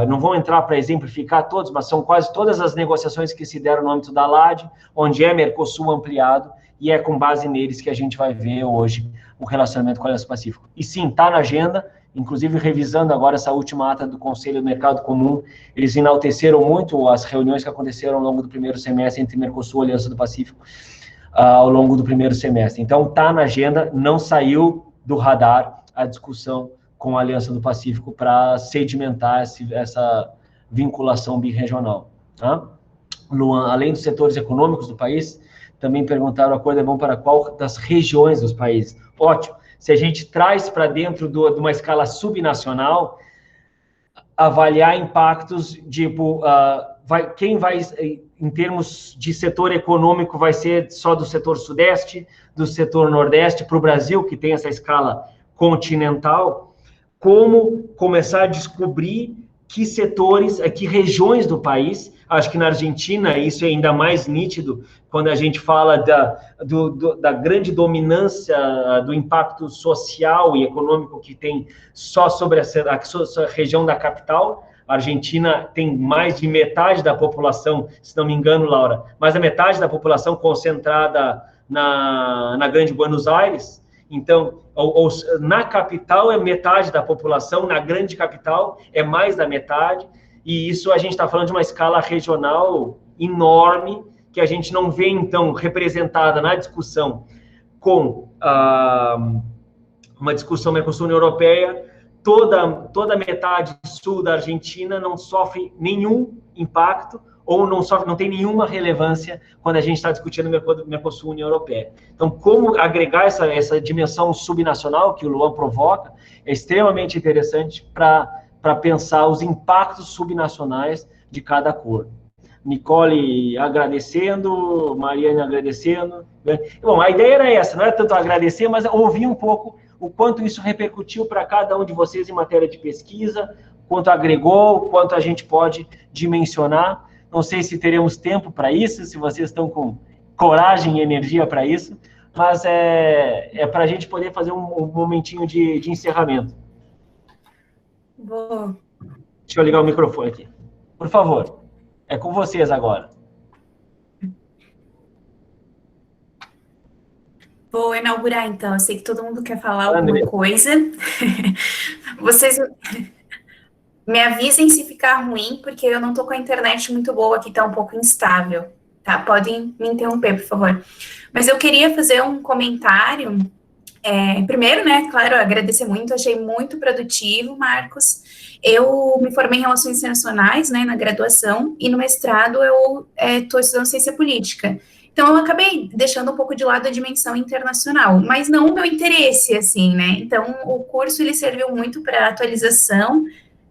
não vou entrar para exemplificar todos, mas são quase todas as negociações que se deram no âmbito da LAD, onde é Mercosul ampliado, e é com base neles que a gente vai ver hoje o relacionamento com a Aliança Pacífico. E sim, está na agenda, inclusive revisando agora essa última ata do Conselho do Mercado Comum, eles enalteceram muito as reuniões que aconteceram ao longo do primeiro semestre entre Mercosul e Aliança do Pacífico, ao longo do primeiro semestre. Então, está na agenda, não saiu do radar a discussão com a Aliança do Pacífico para sedimentar essa vinculação birregional. Tá? Luan, além dos setores econômicos do país, também perguntaram, o acordo é bom para qual das regiões dos países? Ótimo. Se a gente traz para dentro de uma escala subnacional, avaliar impactos, tipo, quem vai, em termos de setor econômico, vai ser só do setor sudeste, do setor nordeste, para o Brasil, que tem essa escala continental, como começar a descobrir que setores, que regiões do país, acho que na Argentina isso é ainda mais nítido, quando a gente fala da grande dominância do impacto social e econômico que tem só sobre a região da capital. A Argentina tem mais de metade da população, se não me engano, Laura, mais da metade da população concentrada na grande Buenos Aires. Então, na capital é metade da população, na grande capital é mais da metade, e isso a gente está falando de uma escala regional enorme, que a gente não vê, então, representada na discussão com uma discussão Mercosul-União Europeia. Toda a metade sul da Argentina não sofre nenhum impacto, ou não tem nenhuma relevância quando a gente está discutindo Mercosul-União Europeia. Então, como agregar essa dimensão subnacional que o Luan provoca é extremamente interessante para pensar os impactos subnacionais de cada acordo. Nicole agradecendo, Mariane agradecendo. Bom, a ideia era essa, não é tanto agradecer, mas ouvir um pouco o quanto isso repercutiu para cada um de vocês em matéria de pesquisa, quanto agregou, quanto a gente pode dimensionar. Não sei se teremos tempo para isso, se vocês estão com coragem e energia para isso, mas é para a gente poder fazer um momentinho de encerramento. Boa. Deixa eu ligar o microfone aqui. Por favor, é com vocês agora. Vou inaugurar, então. Eu sei que todo mundo quer falar alguma coisa. Vocês me avisem se ficar ruim, porque eu não estou com a internet muito boa aqui, está um pouco instável, tá? Podem me interromper, por favor. Mas eu queria fazer um comentário. Primeiro, né, claro, agradecer muito, achei muito produtivo, Marcos. Eu me formei em Relações Internacionais, né, na graduação, e no mestrado eu estou estudando Ciência Política. Então, eu acabei deixando um pouco de lado a dimensão internacional, mas não o meu interesse, assim, né? Então, o curso, ele serviu muito para atualização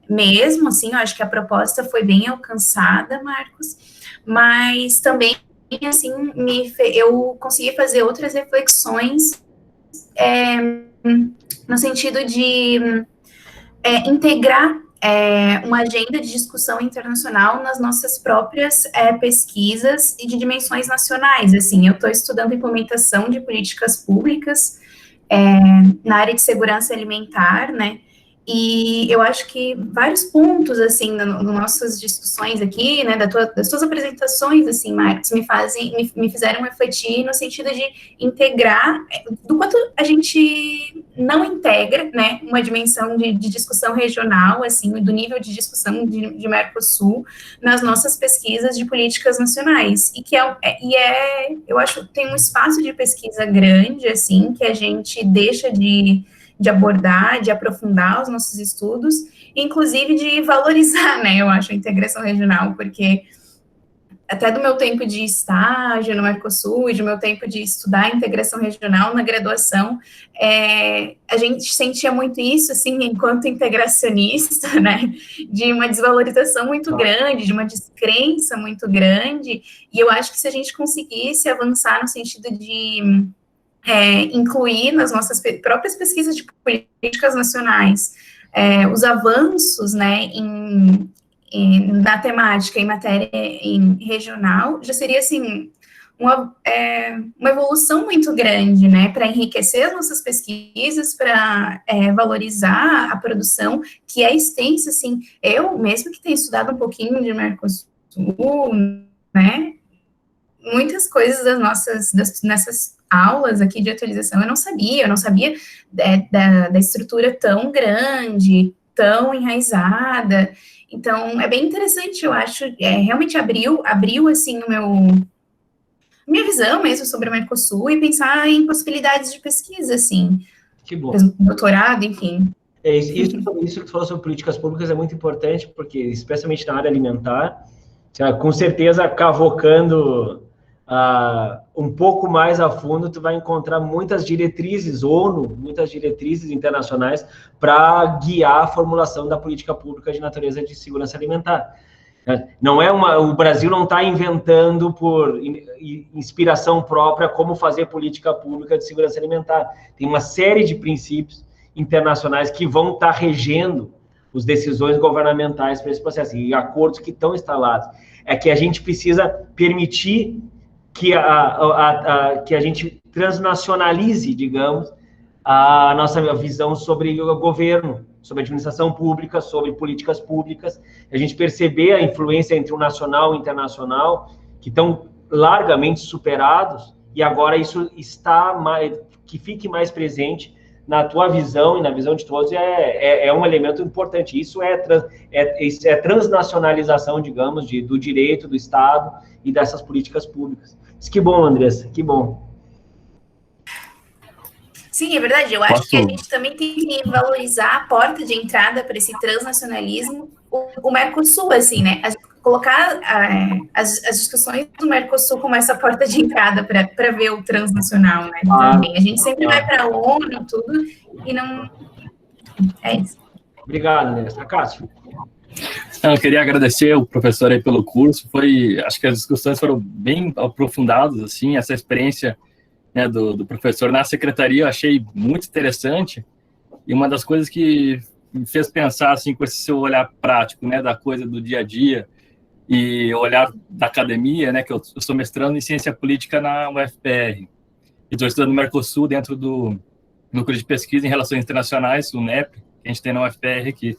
mesmo, assim, eu acho que a proposta foi bem alcançada, Marcos, mas também, assim, eu consegui fazer outras reflexões no sentido de integrar uma agenda de discussão internacional nas nossas próprias pesquisas e de dimensões nacionais. Assim, eu estou estudando implementação de políticas públicas na área de segurança alimentar, né? E eu acho que vários pontos, assim, nas nossas discussões aqui, né, das suas apresentações, assim, Marcos, me fizeram refletir no sentido de integrar, do quanto a gente não integra, né, uma dimensão de discussão regional, assim, do nível de discussão de Mercosul nas nossas pesquisas de políticas nacionais, e que eu acho que tem um espaço de pesquisa grande, assim, que a gente deixa de abordar, de aprofundar os nossos estudos, inclusive de valorizar, né, eu acho, a integração regional, porque até do meu tempo de estágio no Mercosul e do meu tempo de estudar a integração regional na graduação, a gente sentia muito isso, assim, enquanto integracionista, né, de uma desvalorização muito grande, de uma descrença muito grande, e eu acho que se a gente conseguisse avançar no sentido de incluir nas nossas próprias pesquisas de políticas nacionais os avanços, né, na temática, em matéria regional, já seria, assim, uma evolução muito grande, né, para enriquecer as nossas pesquisas, para valorizar a produção, que é extensa, assim, eu, mesmo que tenha estudado um pouquinho de Mercosul, né, muitas coisas nessas aulas aqui de atualização eu não sabia da estrutura tão grande, tão enraizada. Então, é bem interessante, eu acho, realmente abriu assim, minha visão mesmo sobre o Mercosul e pensar em possibilidades de pesquisa, assim. Que bom. Doutorado, enfim. Isso que tu falou sobre políticas públicas é muito importante, porque, especialmente na área alimentar, com certeza, cavocando um pouco mais a fundo, tu vai encontrar muitas diretrizes ONU, muitas diretrizes internacionais para guiar a formulação da política pública de natureza de segurança alimentar. Não o Brasil não está inventando por inspiração própria como fazer política pública de segurança alimentar. Tem uma série de princípios internacionais que vão estar regendo as decisões governamentais para esse processo, e acordos que estão instalados. É que a gente precisa permitir que a gente transnacionalize, digamos, a nossa visão sobre o governo, sobre a administração pública, sobre políticas públicas, a gente perceber a influência entre o nacional e o internacional, que estão largamente superados, e agora isso que fique mais presente na tua visão e na visão de todos, é um elemento importante. Isso é transnacionalização, digamos, do direito, do Estado e dessas políticas públicas. Que bom, Andressa, que bom. Sim, é verdade. Eu acho que a gente também tem que valorizar a porta de entrada para esse transnacionalismo, o Mercosul, assim, né? Colocar as discussões do Mercosul como essa porta de entrada para ver o transnacional, né? Também. A gente sempre vai para a ONU e tudo, e não... É isso. Obrigado, Andressa. Cássio? Eu queria agradecer o professor aí pelo curso. Acho que as discussões foram bem aprofundadas, assim, essa experiência, né, do professor na secretaria eu achei muito interessante, e uma das coisas que me fez pensar, assim, com esse seu olhar prático, né, da coisa do dia a dia, e olhar da academia, né, que eu sou mestrando em ciência política na UFPR, e estou estudando no Mercosul dentro do Núcleo de Pesquisa em Relações Internacionais, o NEP, que a gente tem na UFPR aqui.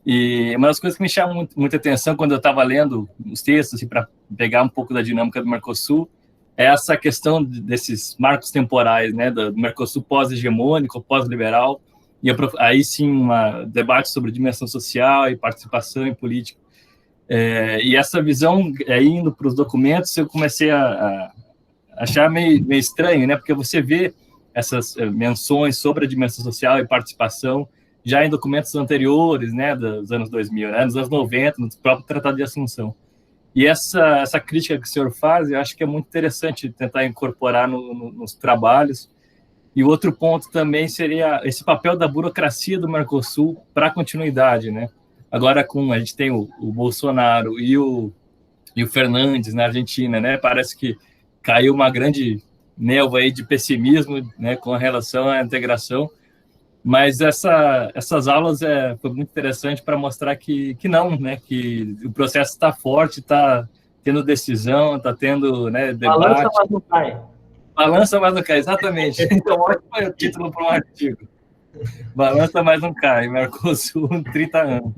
E uma das coisas que me chamou muita atenção quando eu estava lendo os textos, assim, para pegar um pouco da dinâmica do Mercosul, é essa questão desses marcos temporais, né, do Mercosul pós-hegemônico, pós-liberal, e aí sim um debate sobre dimensão social e participação em política. E essa visão, indo para os documentos, eu comecei a achar meio estranho, né, porque você vê essas menções sobre a dimensão social e participação já em documentos anteriores, né, dos anos 2000, né, nos anos 90, no próprio Tratado de Assunção. E essa crítica que o senhor faz, eu acho que é muito interessante tentar incorporar nos trabalhos. E o outro ponto também seria esse papel da burocracia do Mercosul para a continuidade, né? Agora, a gente tem o Bolsonaro e o Fernandes na Argentina, né? Parece que caiu uma grande névoa aí de pessimismo, né, com relação à integração. Mas essas aulas foi muito interessante para mostrar que não, né? Que o processo está forte, está tendo decisão, está tendo, né, debate. Balança, mas não cai. Balança, mas não cai, exatamente. Então, foi o título para um artigo. Balança, mas não cai. Mercosul, 30 anos.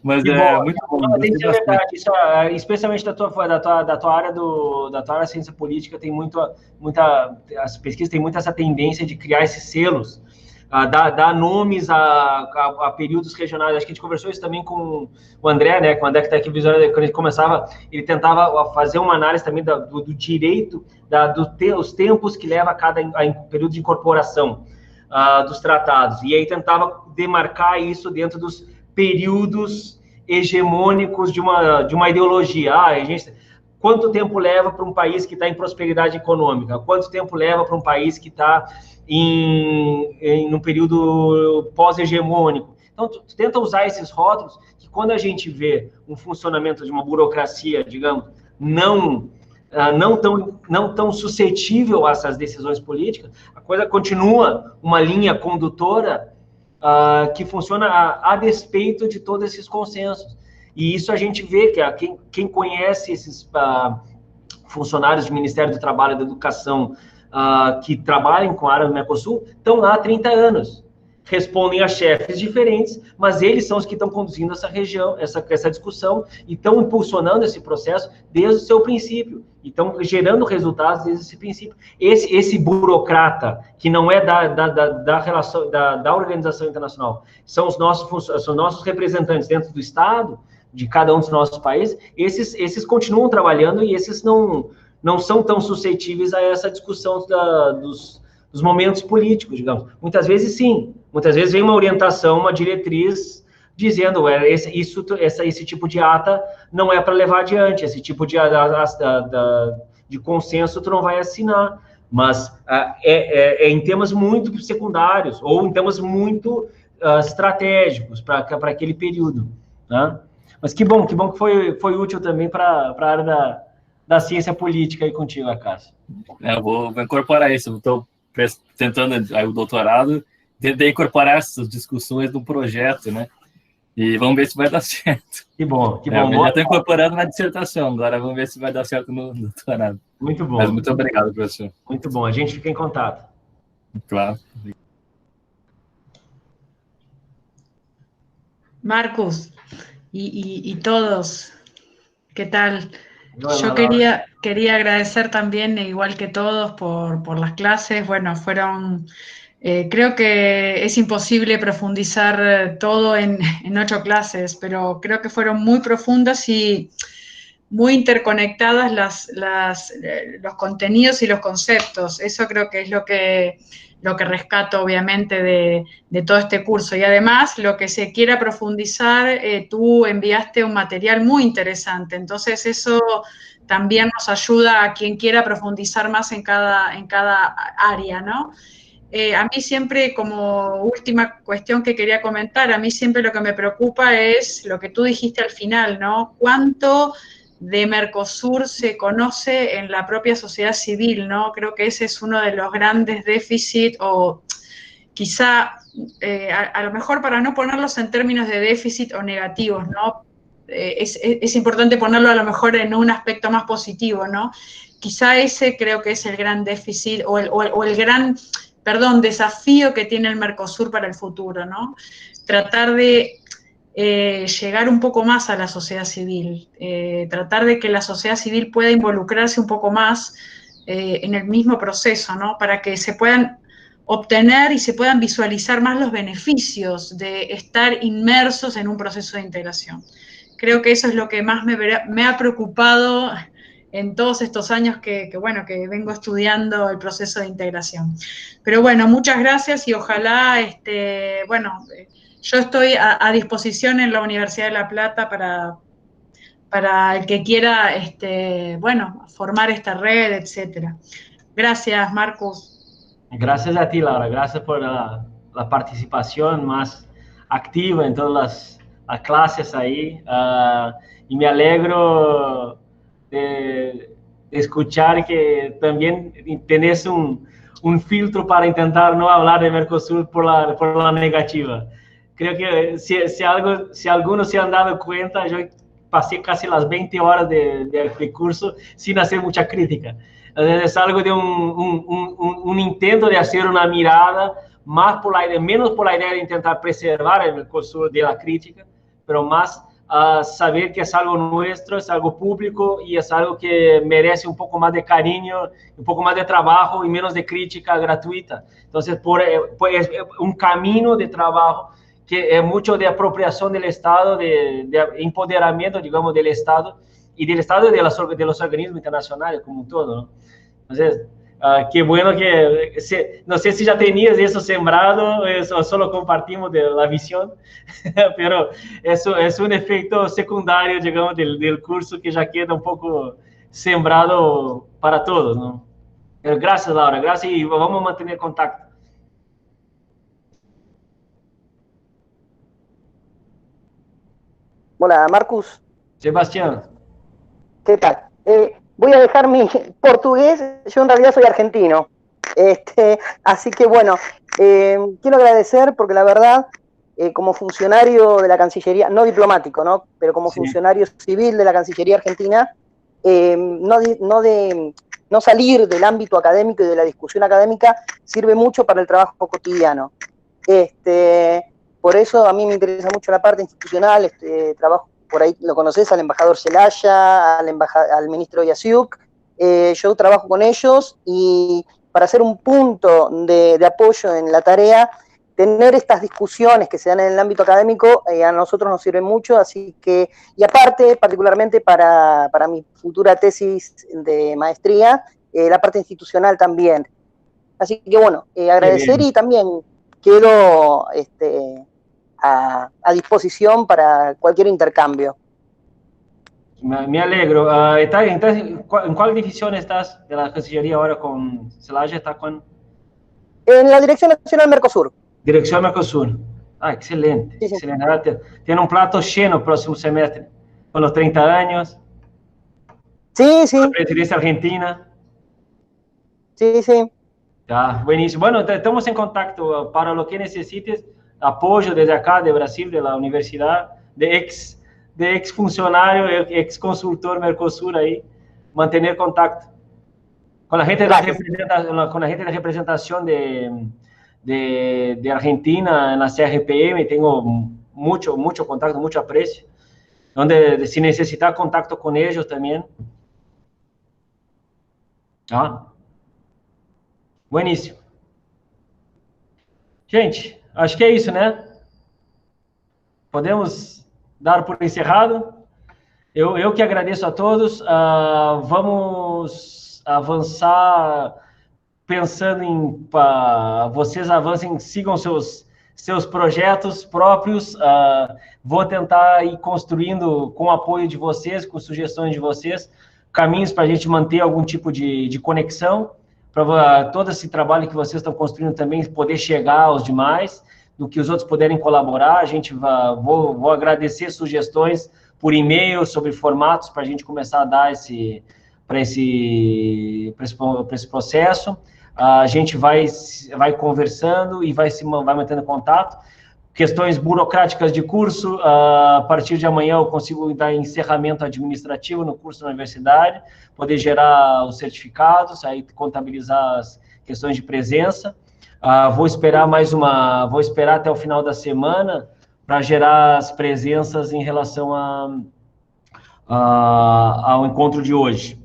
Mas muito bom. Tem que ser verdade. Isso, especialmente da tua área da tua área de ciência política, tem as pesquisas têm muito essa tendência de criar esses selos, dar nomes a períodos regionais. Acho que a gente conversou isso também com o André, né? Com o André que está aqui visualizando, quando a gente começava, ele tentava fazer uma análise também do direito, os tempos que leva cada período de incorporação dos tratados. E aí tentava demarcar isso dentro dos períodos hegemônicos de uma ideologia. Quanto tempo leva para um país que está em prosperidade econômica? Quanto tempo leva para um país que está num período pós-hegemônico? Então, tu tenta usar esses rótulos que, quando a gente vê um funcionamento de uma burocracia, digamos, não tão suscetível a essas decisões políticas, a coisa continua uma linha condutora que funciona a despeito de todos esses consensos. E isso a gente vê que quem conhece esses funcionários do Ministério do Trabalho e da Educação que trabalham com a área do Mercosul estão lá há 30 anos. Respondem a chefes diferentes, mas eles são os que estão conduzindo essa região, essa discussão, e estão impulsionando esse processo desde o seu princípio, e estão gerando resultados desde esse princípio. Esse burocrata, que não é da organização internacional, são os nossos representantes dentro do Estado, de cada um dos nossos países, esses continuam trabalhando, e esses não são tão suscetíveis a essa discussão dos momentos políticos, digamos. Muitas vezes, sim. Muitas vezes vem uma orientação, uma diretriz, dizendo esse tipo de ata não é para levar adiante, esse tipo de consenso tu não vai assinar. Mas em temas muito secundários, ou em temas muito estratégicos para aquele período. Né? Mas que bom que foi útil também para a área da ciência política aí contigo, Cássio. Vou incorporar isso. Estou tentando aí o doutorado, tentei incorporar essas discussões no projeto, né? E vamos ver se vai dar certo. Que bom. Eu já estou incorporando na dissertação, agora vamos ver se vai dar certo no doutorado. Muito bom. Mas muito obrigado, professor. Muito bom, a gente fica em contato. Claro. Marcos y todos, ¿qué tal? Bueno, yo quería agradecer también, igual que todos, por las clases. Bueno, fueron, creo que es imposible profundizar todo en 8 clases, pero creo que fueron muy profundas y muy interconectadas los contenidos y los conceptos. Eso creo que es lo que rescato, obviamente, de todo este curso. Y además, lo que se quiera profundizar, tú enviaste un material muy interesante. Entonces, eso también nos ayuda a quien quiera profundizar más en cada área, ¿no? A mí siempre, como última cuestión que quería comentar, a mí siempre lo que me preocupa es lo que tú dijiste al final, ¿no? ¿Cuánto de Mercosur se conoce en la propia sociedad civil, ¿no? Creo que ese es uno de los grandes déficits, o quizá, a lo mejor para no ponerlos en términos de déficit o negativos, ¿no? Es importante ponerlo a lo mejor en un aspecto más positivo, ¿no? Quizá ese creo que es el gran déficit o el gran, desafío que tiene el Mercosur para el futuro, ¿no? Tratar de llegar un poco más a la sociedad civil, tratar de que la sociedad civil pueda involucrarse un poco más en el mismo proceso, ¿no? Para que se puedan obtener y se puedan visualizar más los beneficios de estar inmersos en un proceso de integración. Creo que eso es lo que más me ha preocupado en todos estos años que vengo estudiando el proceso de integración. Pero bueno, muchas gracias y ojalá, yo estoy a disposición en la Universidad de La Plata para el que quiera, formar esta red, etcétera. Gracias, Marcos. Gracias a ti, Laura. Gracias por la participación más activa en todas las clases ahí. Y me alegro de escuchar que también tenés um filtro para tentar não falar de Mercosul por la negativa. Creo que si algunos se han dado cuenta, yo pasé casi las 20 horas de curso sin hacer mucha crítica. Es algo de un intento de hacer una mirada menos por la idea de intentar preservar el Mercosur de la crítica, pero más saber que es algo nuestro, es algo público y es algo que merece un poco más de cariño, un poco más de trabajo y menos de crítica gratuita. Entonces, es un camino de trabajo que es mucho de apropiación del Estado, de empoderamiento, digamos, del Estado y del Estado y de los organismos internacionales como un todo, ¿no? Entonces, qué bueno que, no sé si ya tenías eso sembrado, o solo compartimos de la visión, pero eso es un efecto secundario, digamos, del curso que ya queda un poco sembrado para todos, ¿no? Pero gracias, Laura, gracias y vamos a mantener contacto. Hola, Marcus. Sebastián. ¿Qué tal? Voy a dejar mi portugués, yo en realidad soy argentino, así que bueno, quiero agradecer porque la verdad, como funcionario de la Cancillería, no diplomático, ¿no? Pero como funcionario civil de la Cancillería Argentina, no salir del ámbito académico y de la discusión académica sirve mucho para el trabajo cotidiano. Por eso a mí me interesa mucho la parte institucional, trabajo por ahí, lo conoces, al embajador Zelaya, al ministro Yasiuk, yo trabajo con ellos y para hacer un punto de apoyo en la tarea, tener estas discusiones que se dan en el ámbito académico a nosotros nos sirve mucho, así que, y aparte, particularmente para mi futura tesis de maestría, la parte institucional también. Así que bueno, agradecer y también quedo a disposición para cualquier intercambio. Me alegro. Entonces, ¿en cuál división estás de la Cancillería ahora con Zelaya? ¿Está con? En la Dirección Nacional Mercosur. Dirección Mercosur. Excelente. Sí, sí. Excelente. Tiene un plato lleno el próximo semestre, con los 30 años. Sí, sí. La presidencia argentina. Sí, sí. Buenísimo. Bueno, estamos en contacto para lo que necesites. Apoyo desde acá, de Brasil, de la universidad, de ex funcionario, ex consultor Mercosur ahí, mantener contacto. Con la gente de la representación de Argentina en la CRPM, tengo mucho contacto, mucho aprecio. Donde, si necesitar contacto con ellos también. Bueníssimo. Gente, acho que é isso, né? Podemos dar por encerrado. Eu que agradeço a todos. Vamos avançar pensando em... vocês avancem, sigam seus projetos próprios. Vou tentar ir construindo, com o apoio de vocês, com sugestões de vocês, caminhos para a gente manter algum tipo de conexão, para todo esse trabalho que vocês estão construindo também poder chegar aos demais, do que os outros puderem colaborar. A gente vou agradecer sugestões por e-mail sobre formatos para a gente começar a dar para esse processo. A gente vai conversando e vai mantendo contato. Questões burocráticas de curso, a partir de amanhã eu consigo dar encerramento administrativo no curso na universidade, poder gerar os certificados, aí contabilizar as questões de presença. Vou esperar até o final da semana para gerar as presenças em relação ao encontro de hoje.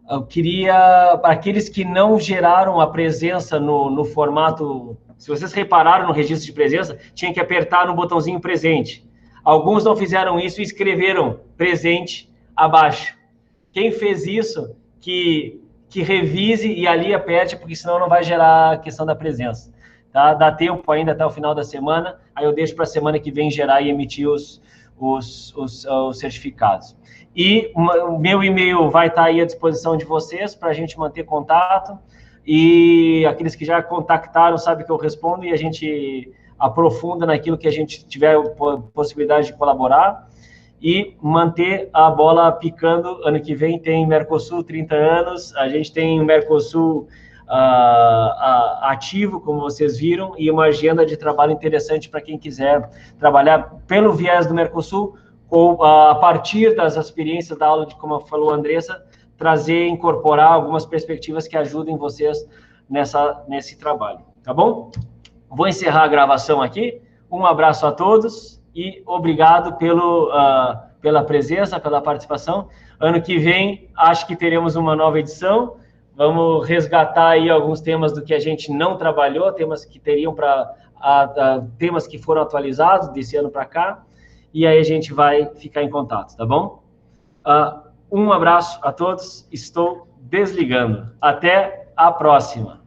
Eu queria, para aqueles que não geraram a presença no formato... Se vocês repararam no registro de presença, tinha que apertar no botãozinho presente. Alguns não fizeram isso e escreveram presente abaixo. Quem fez isso, que revise e ali aperte, porque senão não vai gerar a questão da presença. Tá? Dá tempo ainda até o final da semana, aí eu deixo para a semana que vem gerar e emitir os certificados. E o meu e-mail vai estar aí à disposição de vocês para a gente manter contato. E aqueles que já contactaram sabem que eu respondo e a gente aprofunda naquilo que a gente tiver possibilidade de colaborar e manter a bola picando. Ano que vem tem Mercosul 30 anos, a gente tem o Mercosul ativo, como vocês viram, e uma agenda de trabalho interessante para quem quiser trabalhar pelo viés do Mercosul, ou a partir das experiências da aula, de como falou a Andressa, incorporar algumas perspectivas que ajudem vocês nesse trabalho, tá bom? Vou encerrar a gravação aqui. Um abraço a todos e obrigado pela presença, pela participação. Ano que vem, acho que teremos uma nova edição. Vamos resgatar aí alguns temas do que a gente não trabalhou, temas que temas que foram atualizados desse ano para cá. E aí a gente vai ficar em contato, tá bom? Um abraço a todos. Estou desligando. Até a próxima.